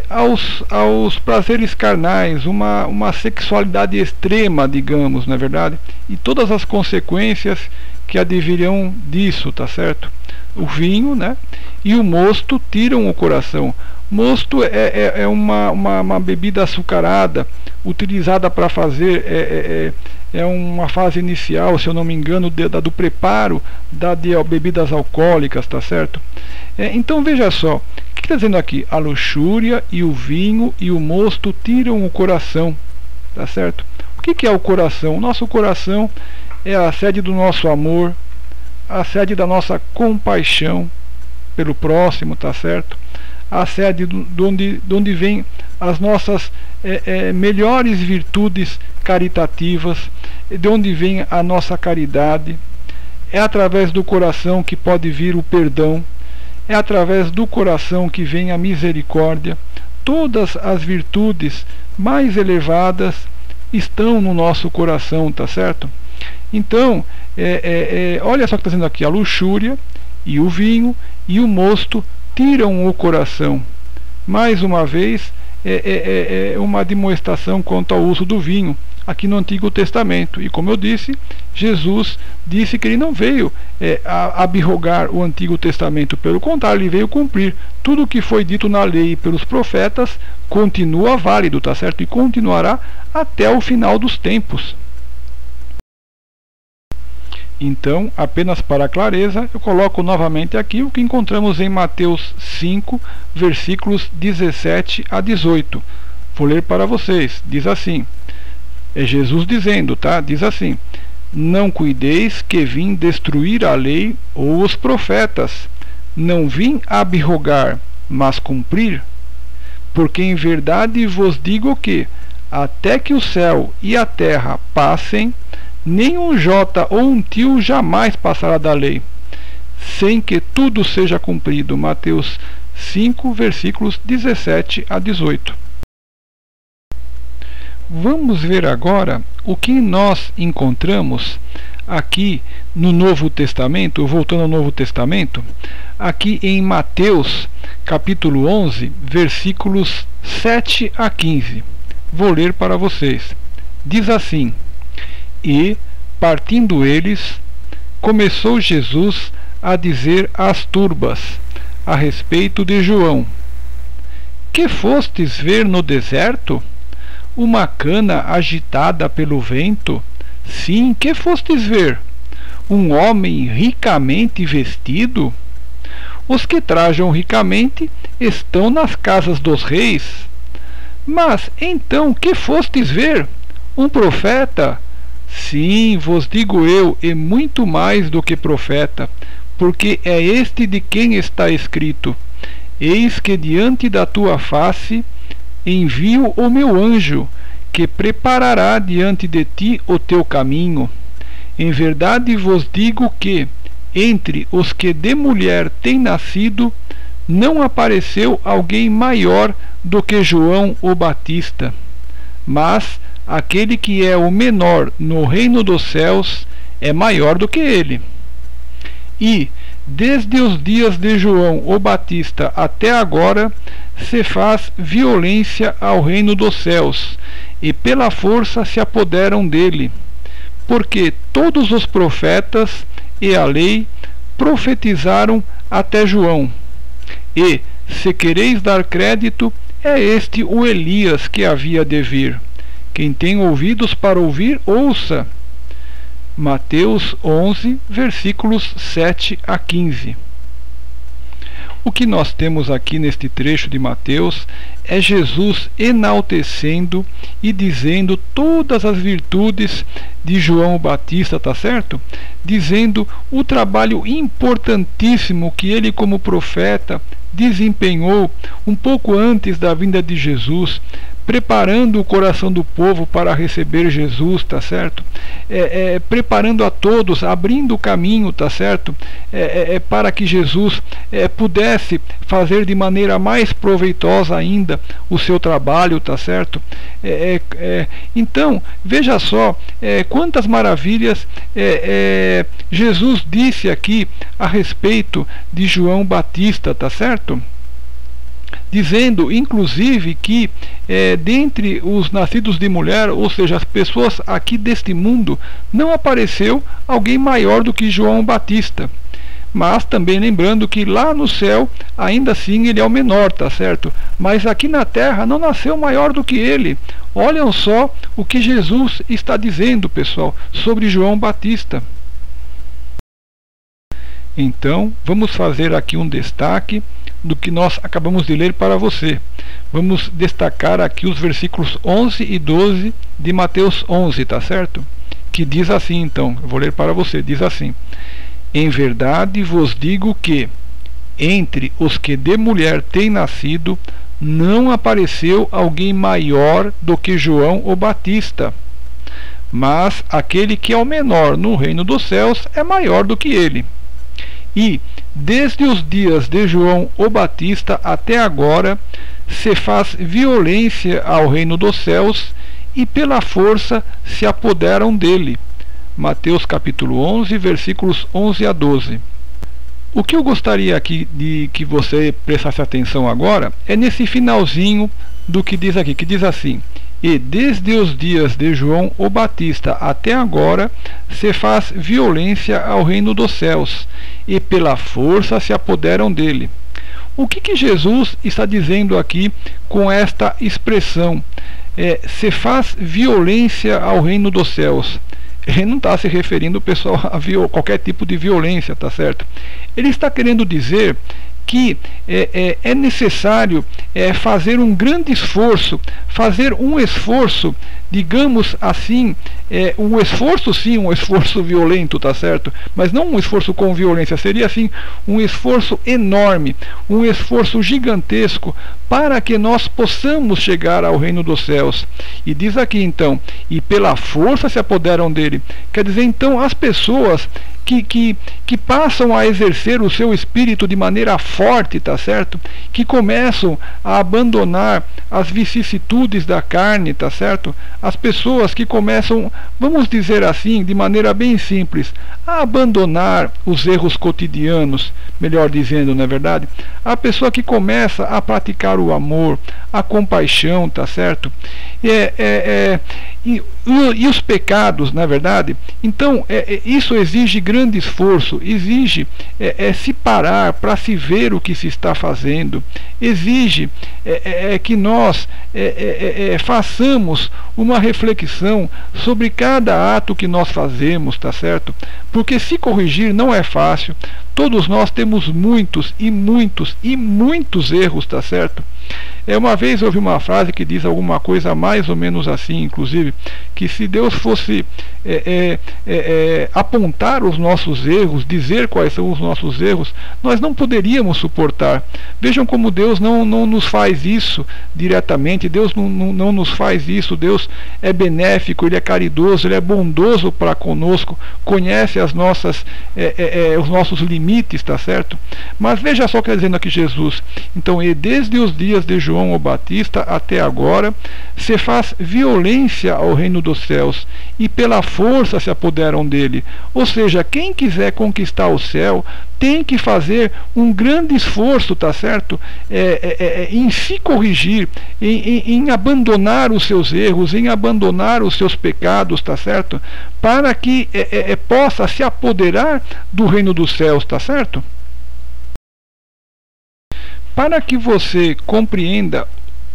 aos prazeres carnais, uma sexualidade extrema, digamos, não é verdade? E todas as consequências que advirão disso, tá certo? O vinho, né? E o mosto tiram o coração. Mosto é uma bebida açucarada, utilizada para fazer, uma fase inicial, se eu não me engano, do preparo de bebidas alcoólicas, tá certo? Então veja só, o que está dizendo aqui? A luxúria e o vinho e o mosto tiram o coração, tá certo? O que é o coração? O nosso coração é a sede do nosso amor, a sede da nossa compaixão pelo próximo, tá certo? A sede de onde vem as nossas melhores virtudes caritativas, de onde vem a nossa caridade. É através do coração que pode vir o perdão, é através do coração que vem a misericórdia. Todas as virtudes mais elevadas estão no nosso coração, tá certo? Então, olha só o que está dizendo aqui: a luxúria e o vinho e o mosto tiram o coração. Mais uma vez, uma demonstração quanto ao uso do vinho aqui no Antigo Testamento. E como eu disse, Jesus disse que ele não veio abrogar o Antigo Testamento, pelo contrário, ele veio cumprir. Tudo o que foi dito na lei e pelos profetas continua válido, tá certo? E continuará até o final dos tempos. Então, apenas para clareza, eu coloco novamente aqui o que encontramos em Mateus 5, versículos 17 a 18. Vou ler para vocês. Diz assim, é Jesus dizendo, tá? Diz assim: não cuideis que vim destruir a lei ou os profetas. Não vim abrogar, mas cumprir. Porque em verdade vos digo que, até que o céu e a terra passem, nem um jota ou um tio jamais passará da lei, sem que tudo seja cumprido. Mateus 5, versículos 17 a 18. Vamos ver agora o que nós encontramos aqui no Novo Testamento, voltando ao Novo Testamento, aqui em Mateus, capítulo 11, versículos 7 a 15. Vou ler para vocês. Diz assim: e, partindo eles, começou Jesus a dizer às turbas, a respeito de João: que fostes ver no deserto? Uma cana agitada pelo vento? Sim, que fostes ver? Um homem ricamente vestido? Os que trajam ricamente estão nas casas dos reis. Mas, então, que fostes ver? Um profeta? Sim, vos digo eu, e muito mais do que profeta, porque é este de quem está escrito: eis que diante da tua face envio o meu anjo, que preparará diante de ti o teu caminho. Em verdade vos digo que, entre os que de mulher têm nascido, não apareceu alguém maior do que João o Batista. Mas aquele que é o menor no reino dos céus é maior do que ele. E, desde os dias de João o Batista até agora, se faz violência ao reino dos céus, e pela força se apoderam dele. Porque todos os profetas e a lei profetizaram até João. E, se quereis dar crédito, é este o Elias que havia de vir. Quem tem ouvidos para ouvir, ouça. Mateus 11, versículos 7 a 15. O que nós temos aqui neste trecho de Mateus é Jesus enaltecendo e dizendo todas as virtudes de João Batista, tá certo? Dizendo o trabalho importantíssimo que ele, como profeta, desempenhou um pouco antes da vinda de Jesus, preparando o coração do povo para receber Jesus, tá certo? Preparando a todos, abrindo o caminho, tá certo? Para que Jesus pudesse fazer de maneira mais proveitosa ainda o seu trabalho, tá certo? Então, veja só quantas maravilhas Jesus disse aqui a respeito de João Batista, tá certo? Dizendo, inclusive, que dentre os nascidos de mulher, ou seja, as pessoas aqui deste mundo, não apareceu alguém maior do que João Batista. Mas também lembrando que lá no céu, ainda assim, ele é o menor, tá certo? Mas aqui na terra não nasceu maior do que ele. Olhem só o que Jesus está dizendo, pessoal, sobre João Batista. Então, vamos fazer aqui um destaque do que nós acabamos de ler para você. Vamos destacar aqui os versículos 11 e 12 de Mateus 11, tá certo? Que diz assim, então, eu vou ler para você, diz assim: em verdade vos digo que, entre os que de mulher têm nascido, não apareceu alguém maior do que João o Batista. Mas aquele que é o menor no reino dos céus é maior do que ele. E, desde os dias de João o Batista até agora, se faz violência ao reino dos céus, e pela força se apoderam dele. Mateus capítulo 11, versículos 11 a 12. O que eu gostaria aqui de que você prestasse atenção agora é nesse finalzinho do que diz aqui, que diz assim: e desde os dias de João o Batista até agora se faz violência ao reino dos céus, e pela força se apoderam dele. O que Jesus está dizendo aqui com esta expressão? Se faz violência ao reino dos céus. Ele não está se referindo, pessoal, a qualquer tipo de violência, tá certo? Ele está querendo dizer que é necessário fazer um grande esforço, digamos assim, um esforço violento, tá certo? Mas não um esforço com violência, seria assim um esforço enorme, um esforço gigantesco para que nós possamos chegar ao reino dos céus. E diz aqui então, e pela força se apoderam dele. Quer dizer, então, as pessoas que passam a exercer o seu espírito de maneira forte, tá certo? Que começam a abandonar as vicissitudes da carne, tá certo? As pessoas que começam, vamos dizer assim, de maneira bem simples, a abandonar os erros cotidianos, melhor dizendo, não é verdade? A pessoa que começa a praticar o amor, a compaixão, tá certo? E os pecados, na verdade. Então, isso exige grande esforço, exige se parar para se ver o que se está fazendo, exige que nós façamos uma reflexão sobre cada ato que nós fazemos, tá certo? Porque se corrigir não é fácil. Todos nós temos muitos erros, tá certo? Uma vez eu ouvi uma frase que diz alguma coisa mais ou menos assim, inclusive, que se Deus fosse apontar os nossos erros, dizer quais são os nossos erros, nós não poderíamos suportar. Vejam como Deus não nos faz isso diretamente, Deus não nos faz isso. Deus é benéfico, Ele é caridoso, Ele é bondoso para conosco, conhece os nossos limites, tá certo? Mas veja só o que está dizendo aqui Jesus. Então, e desde os dias de João o Batista até agora se faz violência ao reino dos céus, e pela força se apoderam dele. Ou seja, quem quiser conquistar o céu tem que fazer um grande esforço, tá certo? Em se corrigir, em abandonar os seus erros, em abandonar os seus pecados, tá certo? Para que possa se apoderar do reino dos céus, tá certo? Para que você compreenda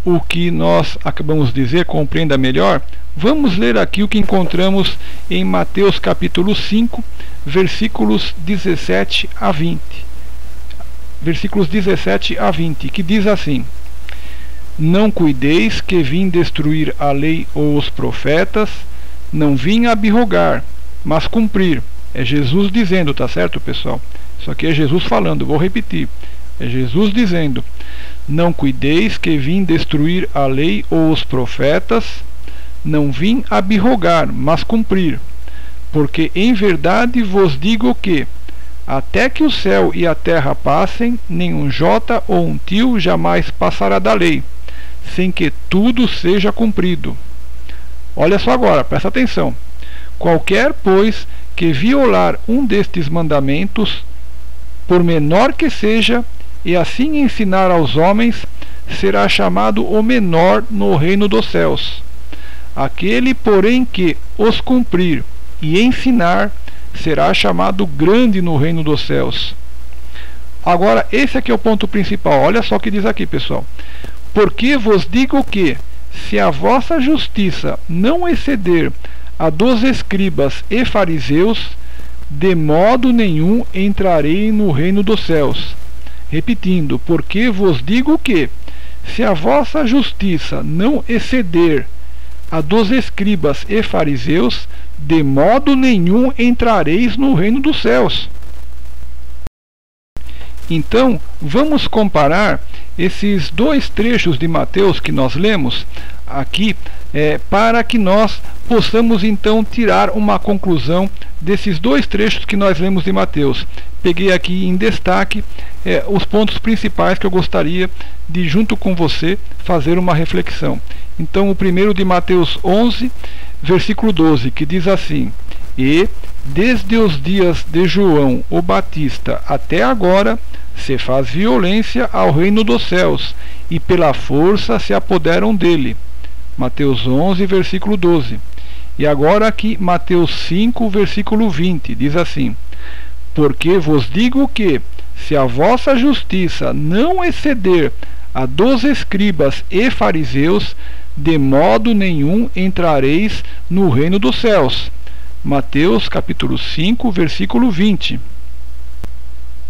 o que nós acabamos de dizer, compreenda melhor, vamos ler aqui o que encontramos em Mateus capítulo 5, versículos 17 a 20. Versículos 17 a 20, que diz assim: não cuideis que vim destruir a lei ou os profetas, não vim abrogar, mas cumprir. É Jesus dizendo, tá certo, pessoal? Isso aqui é Jesus falando, vou repetir. É Jesus dizendo: não cuideis que vim destruir a lei ou os profetas, não vim abrogar, mas cumprir. Porque em verdade vos digo que, até que o céu e a terra passem, nenhum jota ou um tio jamais passará da lei, sem que tudo seja cumprido. Olha só agora, presta atenção. Qualquer, pois, que violar um destes mandamentos, por menor que seja, e assim ensinar aos homens, será chamado o menor no reino dos céus. Aquele, porém, que os cumprir e ensinar, será chamado grande no reino dos céus. Agora, esse aqui é o ponto principal. Olha só o que diz aqui, pessoal. Porque vos digo que, se a vossa justiça não exceder a dos escribas e fariseus, de modo nenhum entrarei no reino dos céus. Repetindo, porque vos digo que, se a vossa justiça não exceder a dos escribas e fariseus, de modo nenhum entrareis no reino dos céus. Então, vamos comparar esses dois trechos de Mateus que nós lemos aqui, para que nós possamos então tirar uma conclusão desses dois trechos que nós lemos de Mateus. Peguei aqui em destaque os pontos principais que eu gostaria de, junto com você, fazer uma reflexão. Então, o primeiro de Mateus 11, versículo 12, que diz assim: E, desde os dias de João o Batista até agora, se faz violência ao reino dos céus, e pela força se apoderam dele. Mateus 11, versículo 12. E agora aqui, Mateus 5, versículo 20, diz assim: porque vos digo que, se a vossa justiça não exceder a dos escribas e fariseus, de modo nenhum entrareis no reino dos céus. Mateus capítulo 5, versículo 20.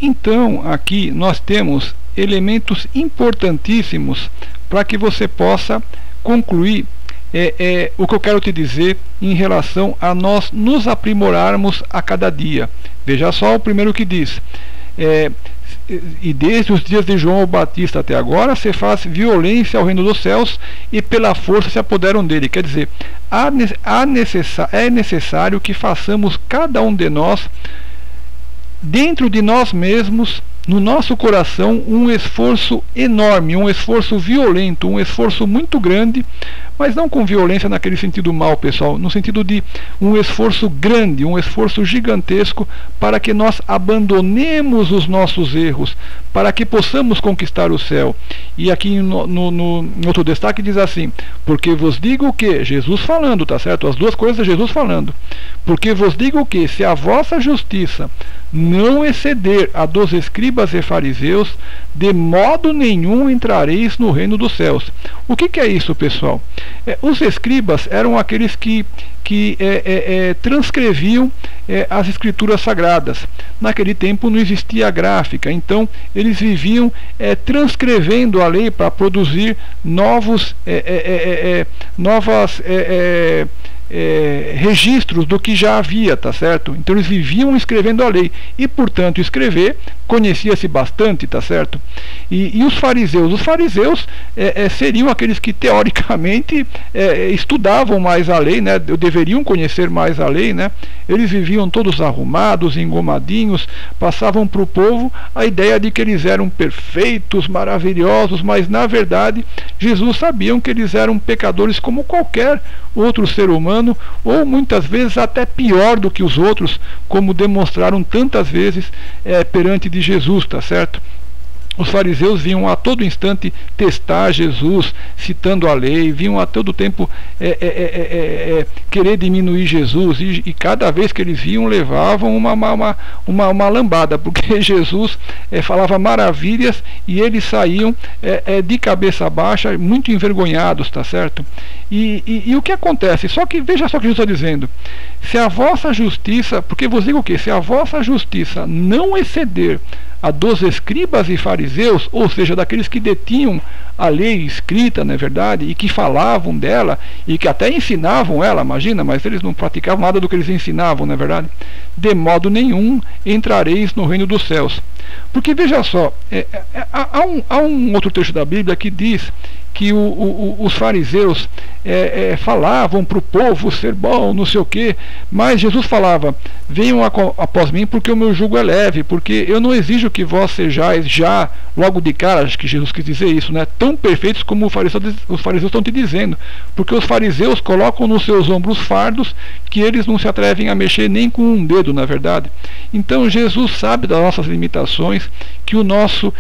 Então, aqui nós temos elementos importantíssimos para que você possa concluir o que eu quero te dizer em relação a nós nos aprimorarmos a cada dia. Veja só o primeiro que diz: e desde os dias de João o Batista até agora se faz violência ao reino dos céus, e pela força se apoderam dele. Quer dizer, é necessário que façamos cada um de nós, dentro de nós mesmos, no nosso coração, um esforço enorme, um esforço violento, um esforço muito grande, mas não com violência naquele sentido mal, pessoal, no sentido de um esforço grande, um esforço gigantesco, para que nós abandonemos os nossos erros, para que possamos conquistar o céu. E aqui no outro destaque diz assim: porque vos digo que, Jesus falando, tá certo? As duas coisas, Jesus falando. Porque vos digo que, se a vossa justiça não exceder a dos escribas e fariseus, de modo nenhum entrareis no reino dos céus. O que é isso, pessoal? Os escribas eram aqueles que transcreviam as escrituras sagradas. Naquele tempo não existia gráfica, então eles viviam transcrevendo a lei para produzir novos registros do que já havia, tá certo? Então eles viviam escrevendo a lei, e portanto escrever conhecia-se bastante, tá certo? E os fariseus seriam aqueles que teoricamente estudavam mais a lei, né? Deveriam conhecer mais a lei, né? Eles viviam todos arrumados, engomadinhos, passavam para o povo a ideia de que eles eram perfeitos, maravilhosos, mas na verdade Jesus sabia que eles eram pecadores como qualquer outro ser humano, ou muitas vezes até pior do que os outros, como demonstraram tantas vezes perante de Jesus, tá certo? Os fariseus vinham a todo instante testar Jesus, citando a lei, vinham a todo tempo querer diminuir Jesus, e cada vez que eles viam, levavam uma lambada, porque Jesus falava maravilhas e eles saíam de cabeça baixa, muito envergonhados, tá certo? E o que acontece? Só que veja só o que Jesus está dizendo: se a vossa justiça, porque vos digo o quê? Se a vossa justiça não exceder a dos escribas e fariseus, ou seja, daqueles que detinham a lei escrita, não é verdade, e que falavam dela, e que até ensinavam ela, imagina, mas eles não praticavam nada do que eles ensinavam, não é verdade? De modo nenhum entrareis no reino dos céus. Porque veja só, há um outro trecho da Bíblia que diz que os fariseus falavam para o povo ser bom, não sei o que, mas Jesus falava: venham após mim, porque o meu jugo é leve, porque eu não exijo que vós sejais já, logo de cara, acho que Jesus quis dizer isso, né, tão perfeitos como os fariseus estão te dizendo, porque os fariseus colocam nos seus ombros fardos que eles não se atrevem a mexer nem com um dedo, na verdade. Então Jesus sabe das nossas limitações, que o nosso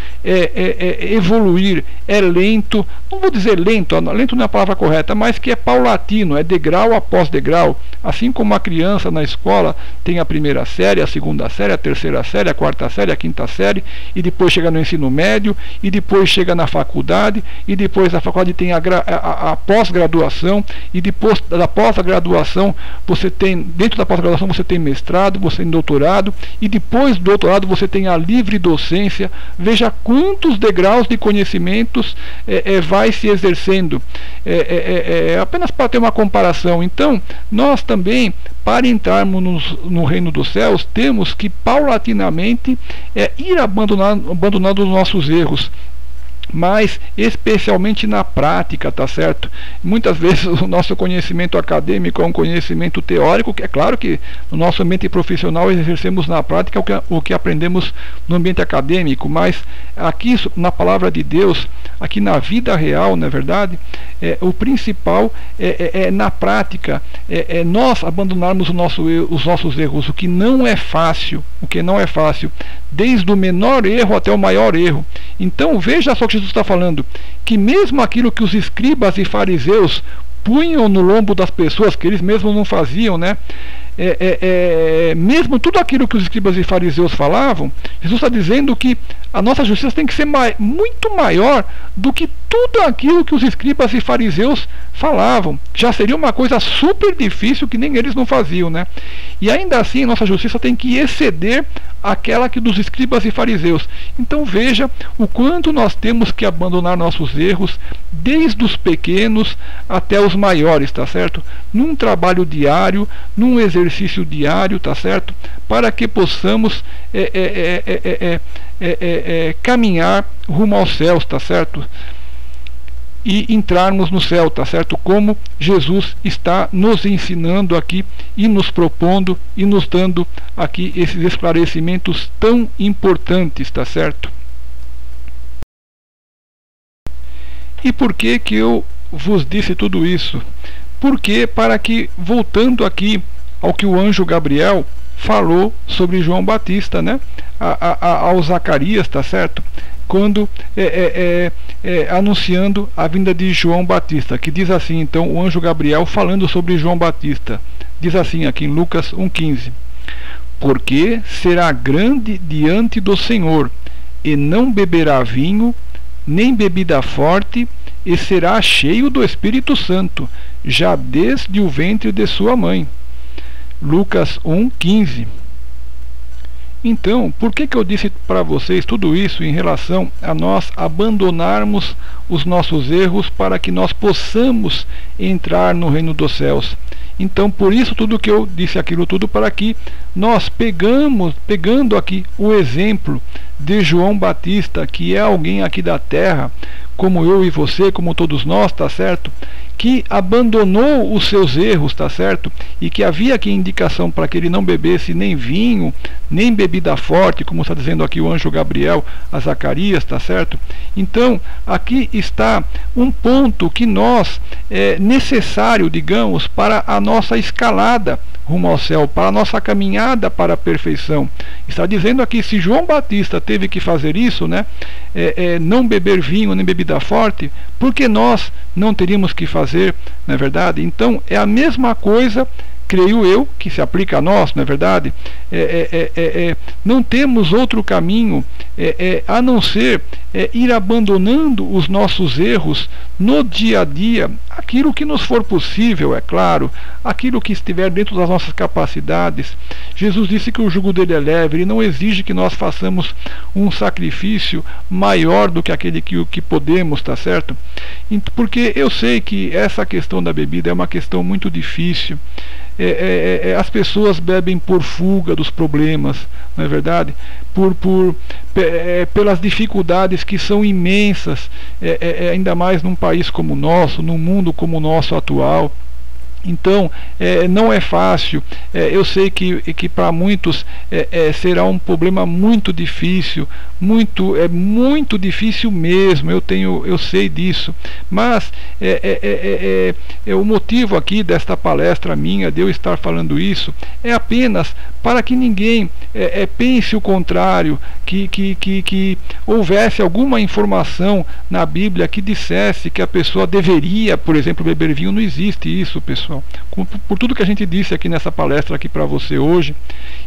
evoluir é lento, não vou dizer lento não é a palavra correta, mas que é paulatino, é degrau após degrau, assim como a criança na escola tem a primeira série, a segunda série, a terceira série, a quarta série, a quinta série, e depois chega no ensino médio, e depois chega na faculdade, e depois da faculdade tem a pós-graduação, e depois da pós-graduação você tem, dentro da pós-graduação você tem mestrado, você tem doutorado, e depois do doutorado você tem a livre docência. Veja quantos degraus de conhecimentos vai se exercendo, apenas para ter uma comparação. Então nós também, para entrarmos no reino dos céus, temos que paulatinamente ir abandonando os nossos erros. mas especialmente na prática, tá certo? Muitas vezes o nosso conhecimento acadêmico é um conhecimento teórico, que é claro que no nosso ambiente profissional exercemos na prática o que aprendemos no ambiente acadêmico, mas aqui na palavra de Deus, aqui na vida real, não é verdade? O principal é na prática, nós abandonarmos os nossos erros, o que não é fácil, desde o menor erro até o maior erro. Então veja só o que Jesus está falando, que mesmo aquilo que os escribas e fariseus punham no lombo das pessoas, que eles mesmos não faziam, né? Mesmo tudo aquilo que os escribas e fariseus falavam, Jesus está dizendo que a nossa justiça tem que ser muito maior do que tudo aquilo que os escribas e fariseus falavam. Já seria uma coisa super difícil que nem eles não faziam, né? E ainda assim nossa justiça tem que exceder aquela que dos escribas e fariseus. Então veja o quanto nós temos que abandonar nossos erros, desde os pequenos até os maiores, tá certo? Num trabalho diário, num exercício diário, tá certo? Para que possamos caminhar rumo aos céus, tá certo? E entrarmos no céu, tá certo? Como Jesus está nos ensinando aqui e nos propondo e nos dando aqui esses esclarecimentos tão importantes, tá certo? E por que que eu vos disse tudo isso? Porque para que, voltando aqui ao que o anjo Gabriel falou sobre João Batista, né? Ao Zacarias, tá certo? Quando anunciando a vinda de João Batista, que diz assim, então, o anjo Gabriel falando sobre João Batista, diz assim aqui em Lucas 1,15: porque será grande diante do Senhor, e não beberá vinho, nem bebida forte, e será cheio do Espírito Santo, já desde o ventre de sua mãe. Lucas 1,15. Então, por que eu disse para vocês tudo isso em relação a nós abandonarmos os nossos erros para que nós possamos entrar no reino dos céus? Então, por isso tudo que eu disse aquilo tudo, para que nós pegando aqui o exemplo de João Batista, que é alguém aqui da terra, como eu e você, como todos nós, tá certo? Que abandonou os seus erros, tá certo? E que havia aqui indicação para que ele não bebesse nem vinho, nem bebida forte, como está dizendo aqui o anjo Gabriel a Zacarias, tá certo? Então, aqui está um ponto que nós é necessário, digamos, para a nossa escalada rumo ao céu, para a nossa caminhada para a perfeição. Está dizendo aqui, se João Batista teve que fazer isso, né? Não beber vinho nem bebida forte, porque nós não teríamos que fazer, não é verdade? Então é a mesma coisa, creio eu, que se aplica a nós, não é verdade? Não temos outro caminho a não ser ir abandonando os nossos erros no dia a dia, aquilo que nos for possível, é claro, aquilo que estiver dentro das nossas capacidades. Jesus disse que o jugo dele é leve, ele não exige que nós façamos um sacrifício maior do que aquele que podemos, tá certo? Porque eu sei que essa questão da bebida é uma questão muito difícil. As pessoas bebem por fuga dos problemas, não é verdade? Pelas dificuldades que são imensas, ainda mais num país como o nosso, num mundo como o nosso atual. Então, não é fácil. Eu sei que para muitos será um problema muito difícil, muito difícil mesmo. Eu sei disso. Mas o motivo aqui desta palestra minha, de eu estar falando isso, é apenas para que ninguém pense o contrário, que houvesse alguma informação na Bíblia que dissesse que a pessoa deveria, por exemplo, beber vinho. Não existe isso, pessoal. Por tudo que a gente disse aqui nessa palestra aqui para você hoje,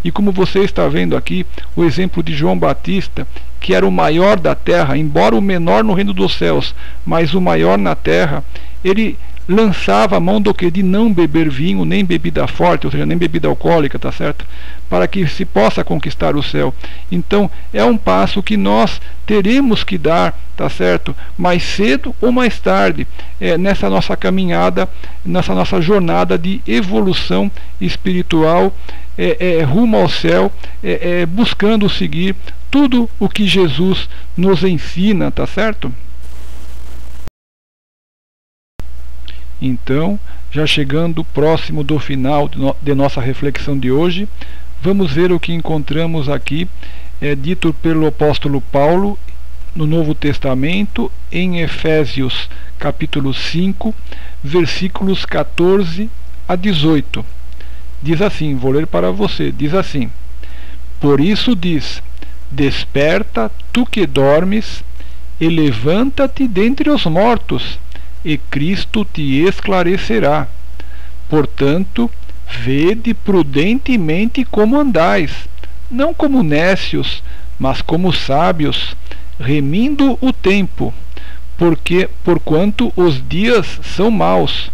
e como você está vendo aqui o exemplo de João Batista, que era o maior da terra, embora o menor no reino dos céus, mas o maior na terra, ele lançava a mão do que? De não beber vinho, nem bebida forte, ou seja, nem bebida alcoólica, tá certo? Para que se possa conquistar o céu. Então, é um passo que nós teremos que dar, tá certo? Mais cedo ou mais tarde, nessa nossa caminhada, nessa nossa jornada de evolução espiritual, rumo ao céu, buscando seguir tudo o que Jesus nos ensina, tá certo? Então, já chegando próximo do final de nossa reflexão de hoje, vamos ver o que encontramos aqui, dito pelo apóstolo Paulo no Novo Testamento, em Efésios capítulo 5, versículos 14 a 18. Diz assim, vou ler para você, diz assim: Por isso diz, desperta, tu que dormes, e levanta-te dentre os mortos, e Cristo te esclarecerá. Portanto, vede prudentemente como andais, não como nécios, mas como sábios, remindo o tempo, porquanto os dias são maus.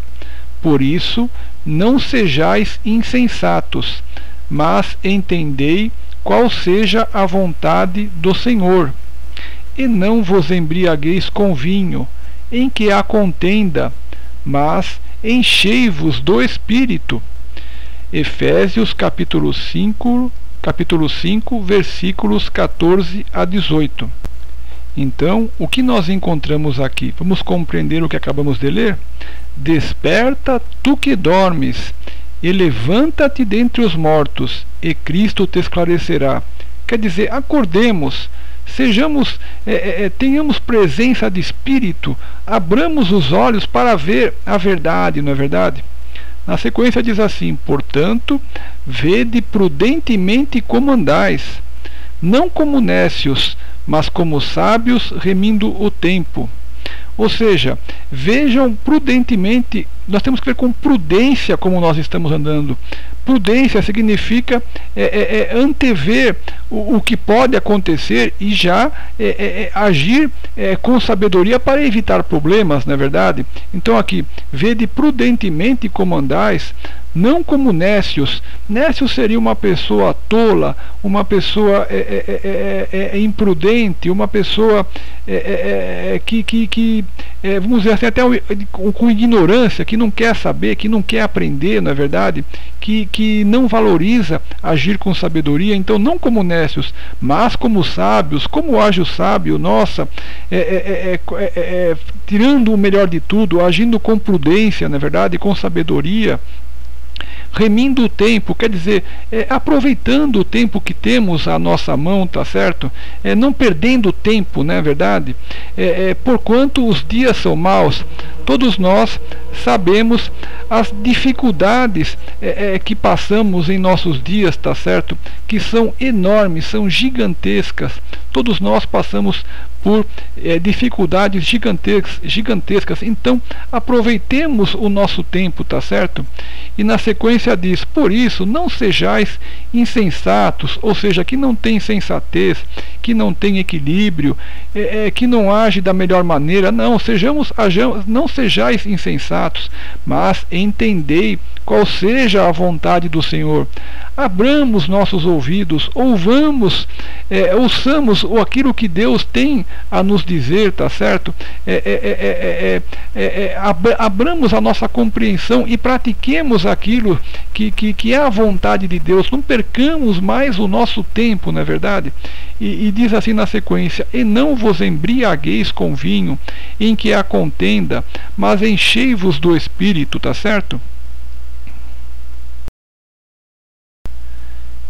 Por isso, não sejais insensatos, mas entendei qual seja a vontade do Senhor. E não vos embriagueis com vinho, em que há contenda, mas enchei-vos do Espírito. Efésios capítulo 5, versículos 14 a 18. Então, o que nós encontramos aqui? Vamos compreender o que acabamos de ler? Desperta, tu que dormes, e levanta-te dentre os mortos, e Cristo te esclarecerá. Quer dizer, acordemos, sejamos, tenhamos presença de Espírito, abramos os olhos para ver a verdade, não é verdade? Na sequência diz assim: portanto, vede prudentemente como andais, não como nécios, mas como sábios, remindo o tempo. Ou seja, vejam prudentemente, nós temos que ver com prudência como nós estamos andando. Prudência significa antever o que pode acontecer e já agir com sabedoria para evitar problemas, não é verdade? Então aqui, vede prudentemente como andais, não como nécios. Nécio seria uma pessoa tola, uma pessoa imprudente, uma pessoa que vamos dizer assim, até com ignorância, que não quer saber, que não quer aprender, não é verdade? Que não valoriza agir com sabedoria. Então, não como nécios, mas como sábios. Como age o sábio? Nossa, tirando o melhor de tudo, agindo com prudência, não é verdade? Com sabedoria, remindo o tempo, quer dizer, aproveitando o tempo que temos à nossa mão, tá certo? Não perdendo tempo, não é verdade? Porquanto os dias são maus. Todos nós sabemos as dificuldades que passamos em nossos dias, tá certo? Que são enormes, são gigantescas. Todos nós passamos por dificuldades gigantescas. Então, aproveitemos o nosso tempo, tá certo? E na sequência diz: por isso, não sejais insensatos, ou seja, que não tem sensatez, que não tem equilíbrio, que não age da melhor maneira. Não sejais insensatos, mas entendei qual seja a vontade do Senhor. Abramos nossos ouvidos, ouçamos aquilo que Deus tem a nos dizer, tá certo? Abramos a nossa compreensão e pratiquemos aquilo que é a vontade de Deus. Não percamos mais o nosso tempo, não é verdade? E diz assim na sequência: e não vos embriagueis com vinho, em que há contenda, mas enchei-vos do Espírito, tá certo?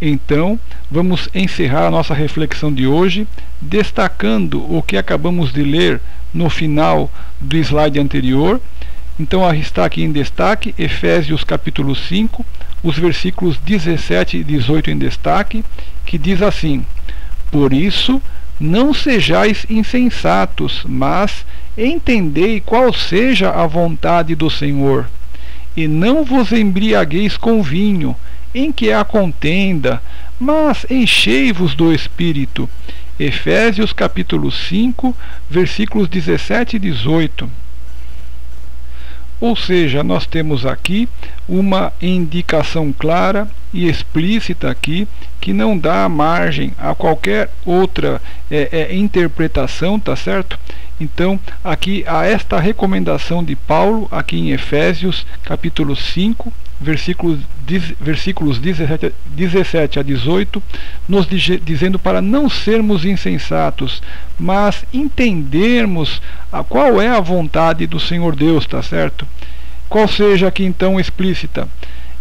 Então, vamos encerrar a nossa reflexão de hoje, destacando o que acabamos de ler no final do slide anterior. Então, está aqui em destaque, Efésios capítulo 5, os versículos 17 e 18 em destaque, que diz assim: por isso, não sejais insensatos, mas entendei qual seja a vontade do Senhor. E não vos embriagueis com vinho, em que há contenda, mas enchei-vos do Espírito. Efésios capítulo 5, versículos 17 e 18. Ou seja, nós temos aqui uma indicação clara e explícita aqui, que não dá margem a qualquer outra interpretação, tá certo? Então, aqui há esta recomendação de Paulo, aqui em Efésios capítulo 5, versículos 17 a 18, nos dizendo para não sermos insensatos, mas entendermos qual é a vontade do Senhor Deus, tá certo? qual seja aqui então explícita: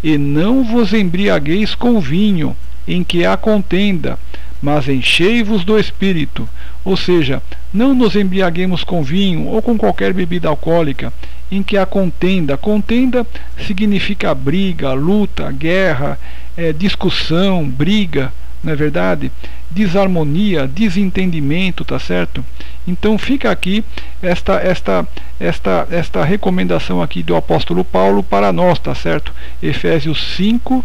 e não vos embriagueis com vinho, em que há contenda, mas enchei-vos do Espírito. Ou seja, não nos embriaguemos com vinho ou com qualquer bebida alcoólica em que há contenda. Contenda significa briga, luta, guerra, discussão, briga, não é verdade? Desarmonia, desentendimento, tá certo? Então fica aqui esta recomendação aqui do apóstolo Paulo para nós, tá certo? Efésios 5,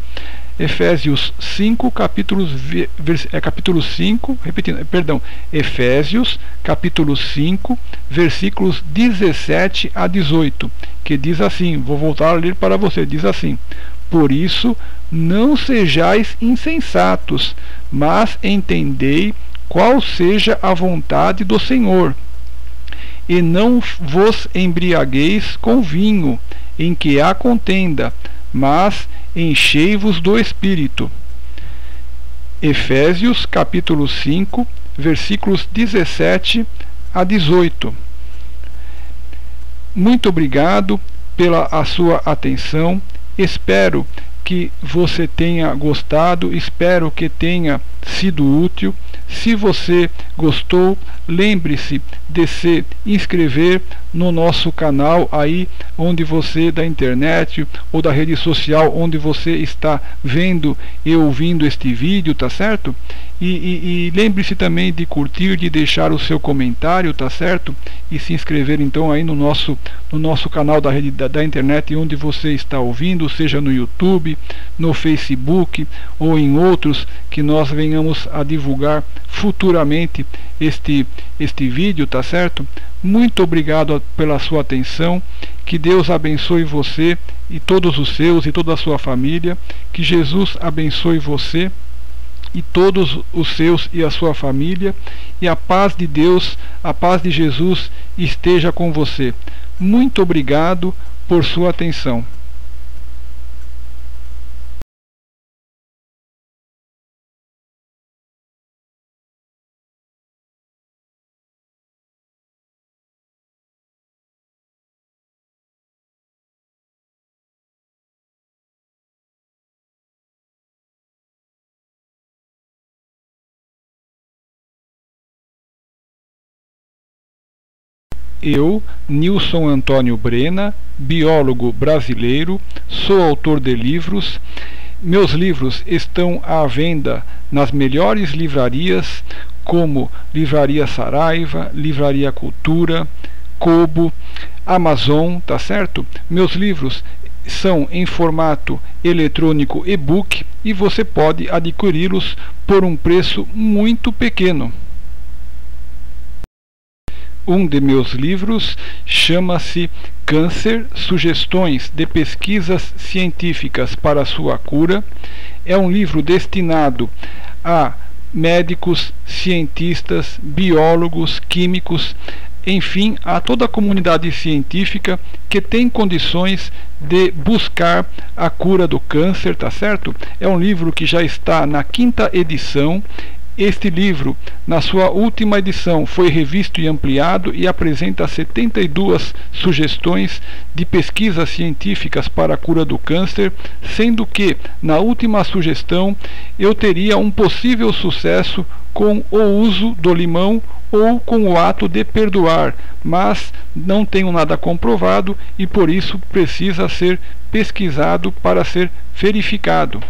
capítulo 5, repetindo, perdão, Efésios, capítulo 5, versículos 17 a 18, que diz assim, vou voltar a ler para você, diz assim: por isso, não sejais insensatos, mas entendei qual seja a vontade do Senhor. E não vos embriagueis com vinho, em que há contenda, mas enchei-vos do Espírito. Efésios capítulo 5, versículos 17 a 18. Muito obrigado pela sua atenção. Espero que você tenha gostado, espero que tenha sido útil. Se você gostou, lembre-se de se inscrever no nosso canal aí onde você, da internet ou da rede social onde você está vendo e ouvindo este vídeo, tá certo? E lembre-se também de curtir, de deixar o seu comentário, tá certo? E se inscrever então aí no nosso canal da rede da internet onde você está ouvindo, seja no YouTube, no Facebook ou em outros que nós venhamos a divulgar futuramente este vídeo, tá certo? Muito obrigado pela sua atenção. Que Deus abençoe você e todos os seus e toda a sua família. Que Jesus abençoe você e todos os seus e a sua família, e a paz de Deus, a paz de Jesus esteja com você. Muito obrigado por sua atenção. Eu, Nilson Antônio Brena, biólogo brasileiro, sou autor de livros. Meus livros estão à venda nas melhores livrarias, como Livraria Saraiva, Livraria Cultura, Kobo, Amazon, tá certo? Meus livros são em formato eletrônico e-book e você pode adquiri-los por um preço muito pequeno. Um de meus livros chama-se Câncer, Sugestões de Pesquisas Científicas para Sua Cura. É um livro destinado a médicos, cientistas, biólogos, químicos, enfim, a toda a comunidade científica que tem condições de buscar a cura do câncer, tá certo? É um livro que já está na 5ª edição. Este livro, na sua última edição, foi revisto e ampliado e apresenta 72 sugestões de pesquisas científicas para a cura do câncer, sendo que, na última sugestão, eu teria um possível sucesso com o uso do limão ou com o ato de perdoar, mas não tenho nada comprovado e por isso precisa ser pesquisado para ser verificado.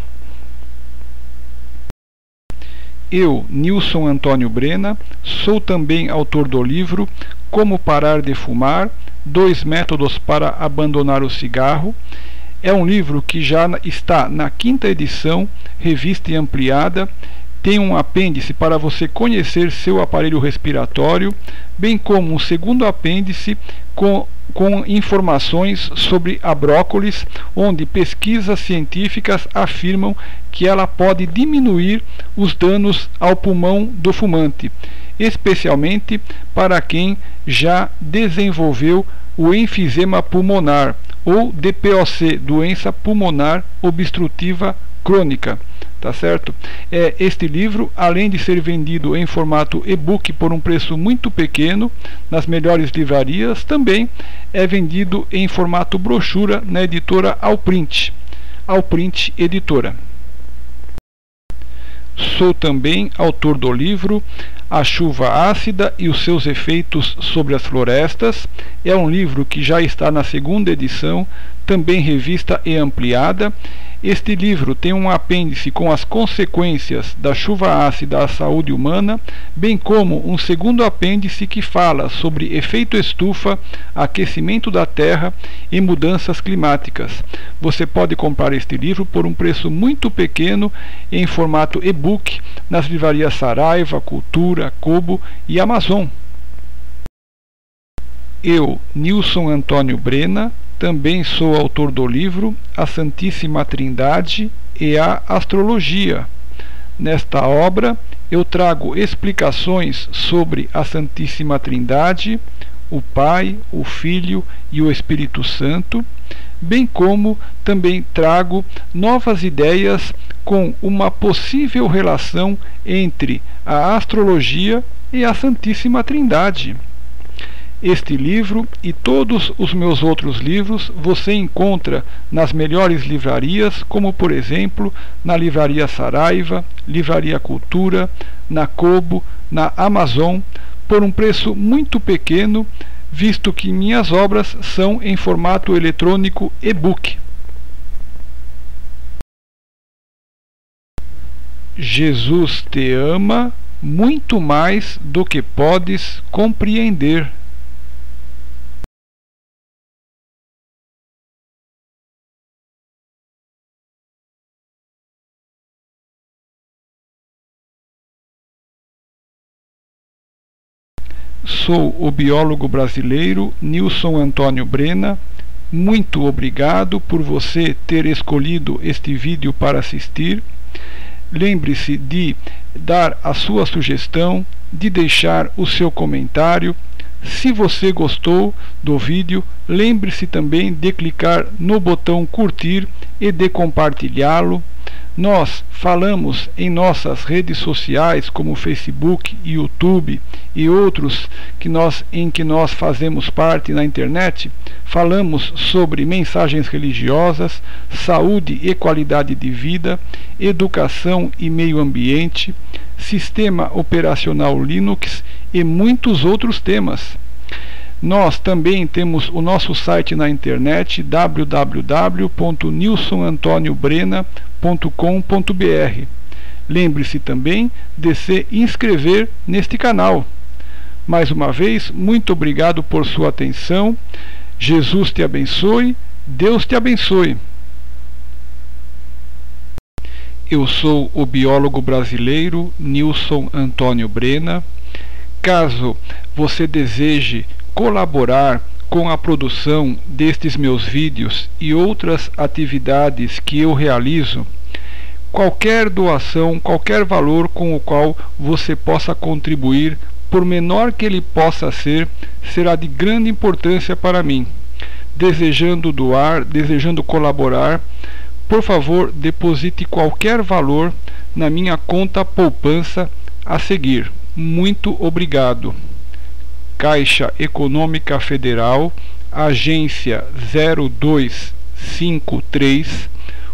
Eu, Nilson Antônio Brena, sou também autor do livro Como Parar de Fumar, 2 métodos para abandonar o cigarro. É um livro que já está na 5ª edição, revista e ampliada. Tem um apêndice para você conhecer seu aparelho respiratório, bem como um segundo apêndice com informações sobre a brócolis, onde pesquisas científicas afirmam que ela pode diminuir os danos ao pulmão do fumante, especialmente para quem já desenvolveu o enfisema pulmonar ou DPOC, doença pulmonar obstrutiva crônica. Tá certo? Este livro, além de ser vendido em formato e-book por um preço muito pequeno nas melhores livrarias, também é vendido em formato brochura na editora Alprint, Alprint Editora. Sou também autor do livro A Chuva Ácida e os seus efeitos sobre as florestas. É um livro que já está na segunda edição, também revista e ampliada. Este livro tem um apêndice com as consequências da chuva ácida à saúde humana, bem como um segundo apêndice que fala sobre efeito estufa, aquecimento da terra e mudanças climáticas. Você pode comprar este livro por um preço muito pequeno em formato e-book nas livrarias Saraiva, Cultura, Kobo e Amazon. Eu, Nilson Antônio Brena, também sou autor do livro A Santíssima Trindade e a Astrologia. Nesta obra, eu trago explicações sobre a Santíssima Trindade, o Pai, o Filho e o Espírito Santo, bem como também trago novas ideias com uma possível relação entre a astrologia e a Santíssima Trindade. Este livro e todos os meus outros livros você encontra nas melhores livrarias, como por exemplo na Livraria Saraiva, Livraria Cultura, na Kobo, na Amazon, por um preço muito pequeno, visto que minhas obras são em formato eletrônico e-book. Jesus te ama muito mais do que podes compreender. Sou o biólogo brasileiro Nilson Antônio Brena. Muito obrigado por você ter escolhido este vídeo para assistir. Lembre-se de dar a sua sugestão, de deixar o seu comentário. Se você gostou do vídeo, lembre-se também de clicar no botão curtir e de compartilhá-lo. Nós falamos em nossas redes sociais como Facebook, YouTube e outros em que nós fazemos parte na internet. Falamos sobre mensagens religiosas, saúde e qualidade de vida, educação e meio ambiente, sistema operacional Linux e muitos outros temas. Nós também temos o nosso site na internet www.nilsonantoniobrena.com.br. Lembre-se também de se inscrever neste canal. Mais uma vez, muito obrigado por sua atenção. Jesus te abençoe, Deus te abençoe. Eu sou o biólogo brasileiro Nilson Antônio Brena. Caso você deseje colaborar com a produção destes meus vídeos e outras atividades que eu realizo, qualquer doação, qualquer valor com o qual você possa contribuir, por menor que ele possa ser, será de grande importância para mim. Desejando doar, desejando colaborar, por favor, deposite qualquer valor na minha conta poupança a seguir. Muito obrigado. Caixa Econômica Federal, agência 0253,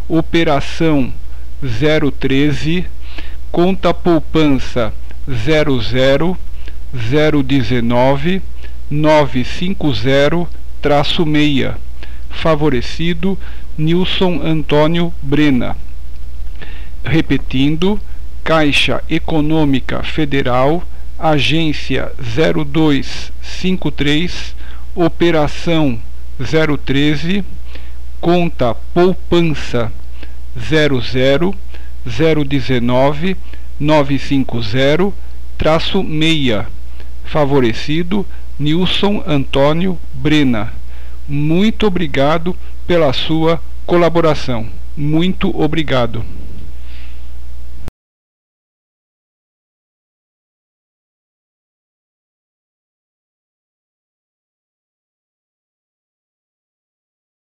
operação 013, conta poupança 00019 950-6, favorecido Nilson Antônio Brena. Repetindo, Caixa Econômica Federal, agência 0253, operação 013, conta poupança 00019 950-6, favorecido Nilson Antônio Brena. Muito obrigado pela sua colaboração. Muito obrigado.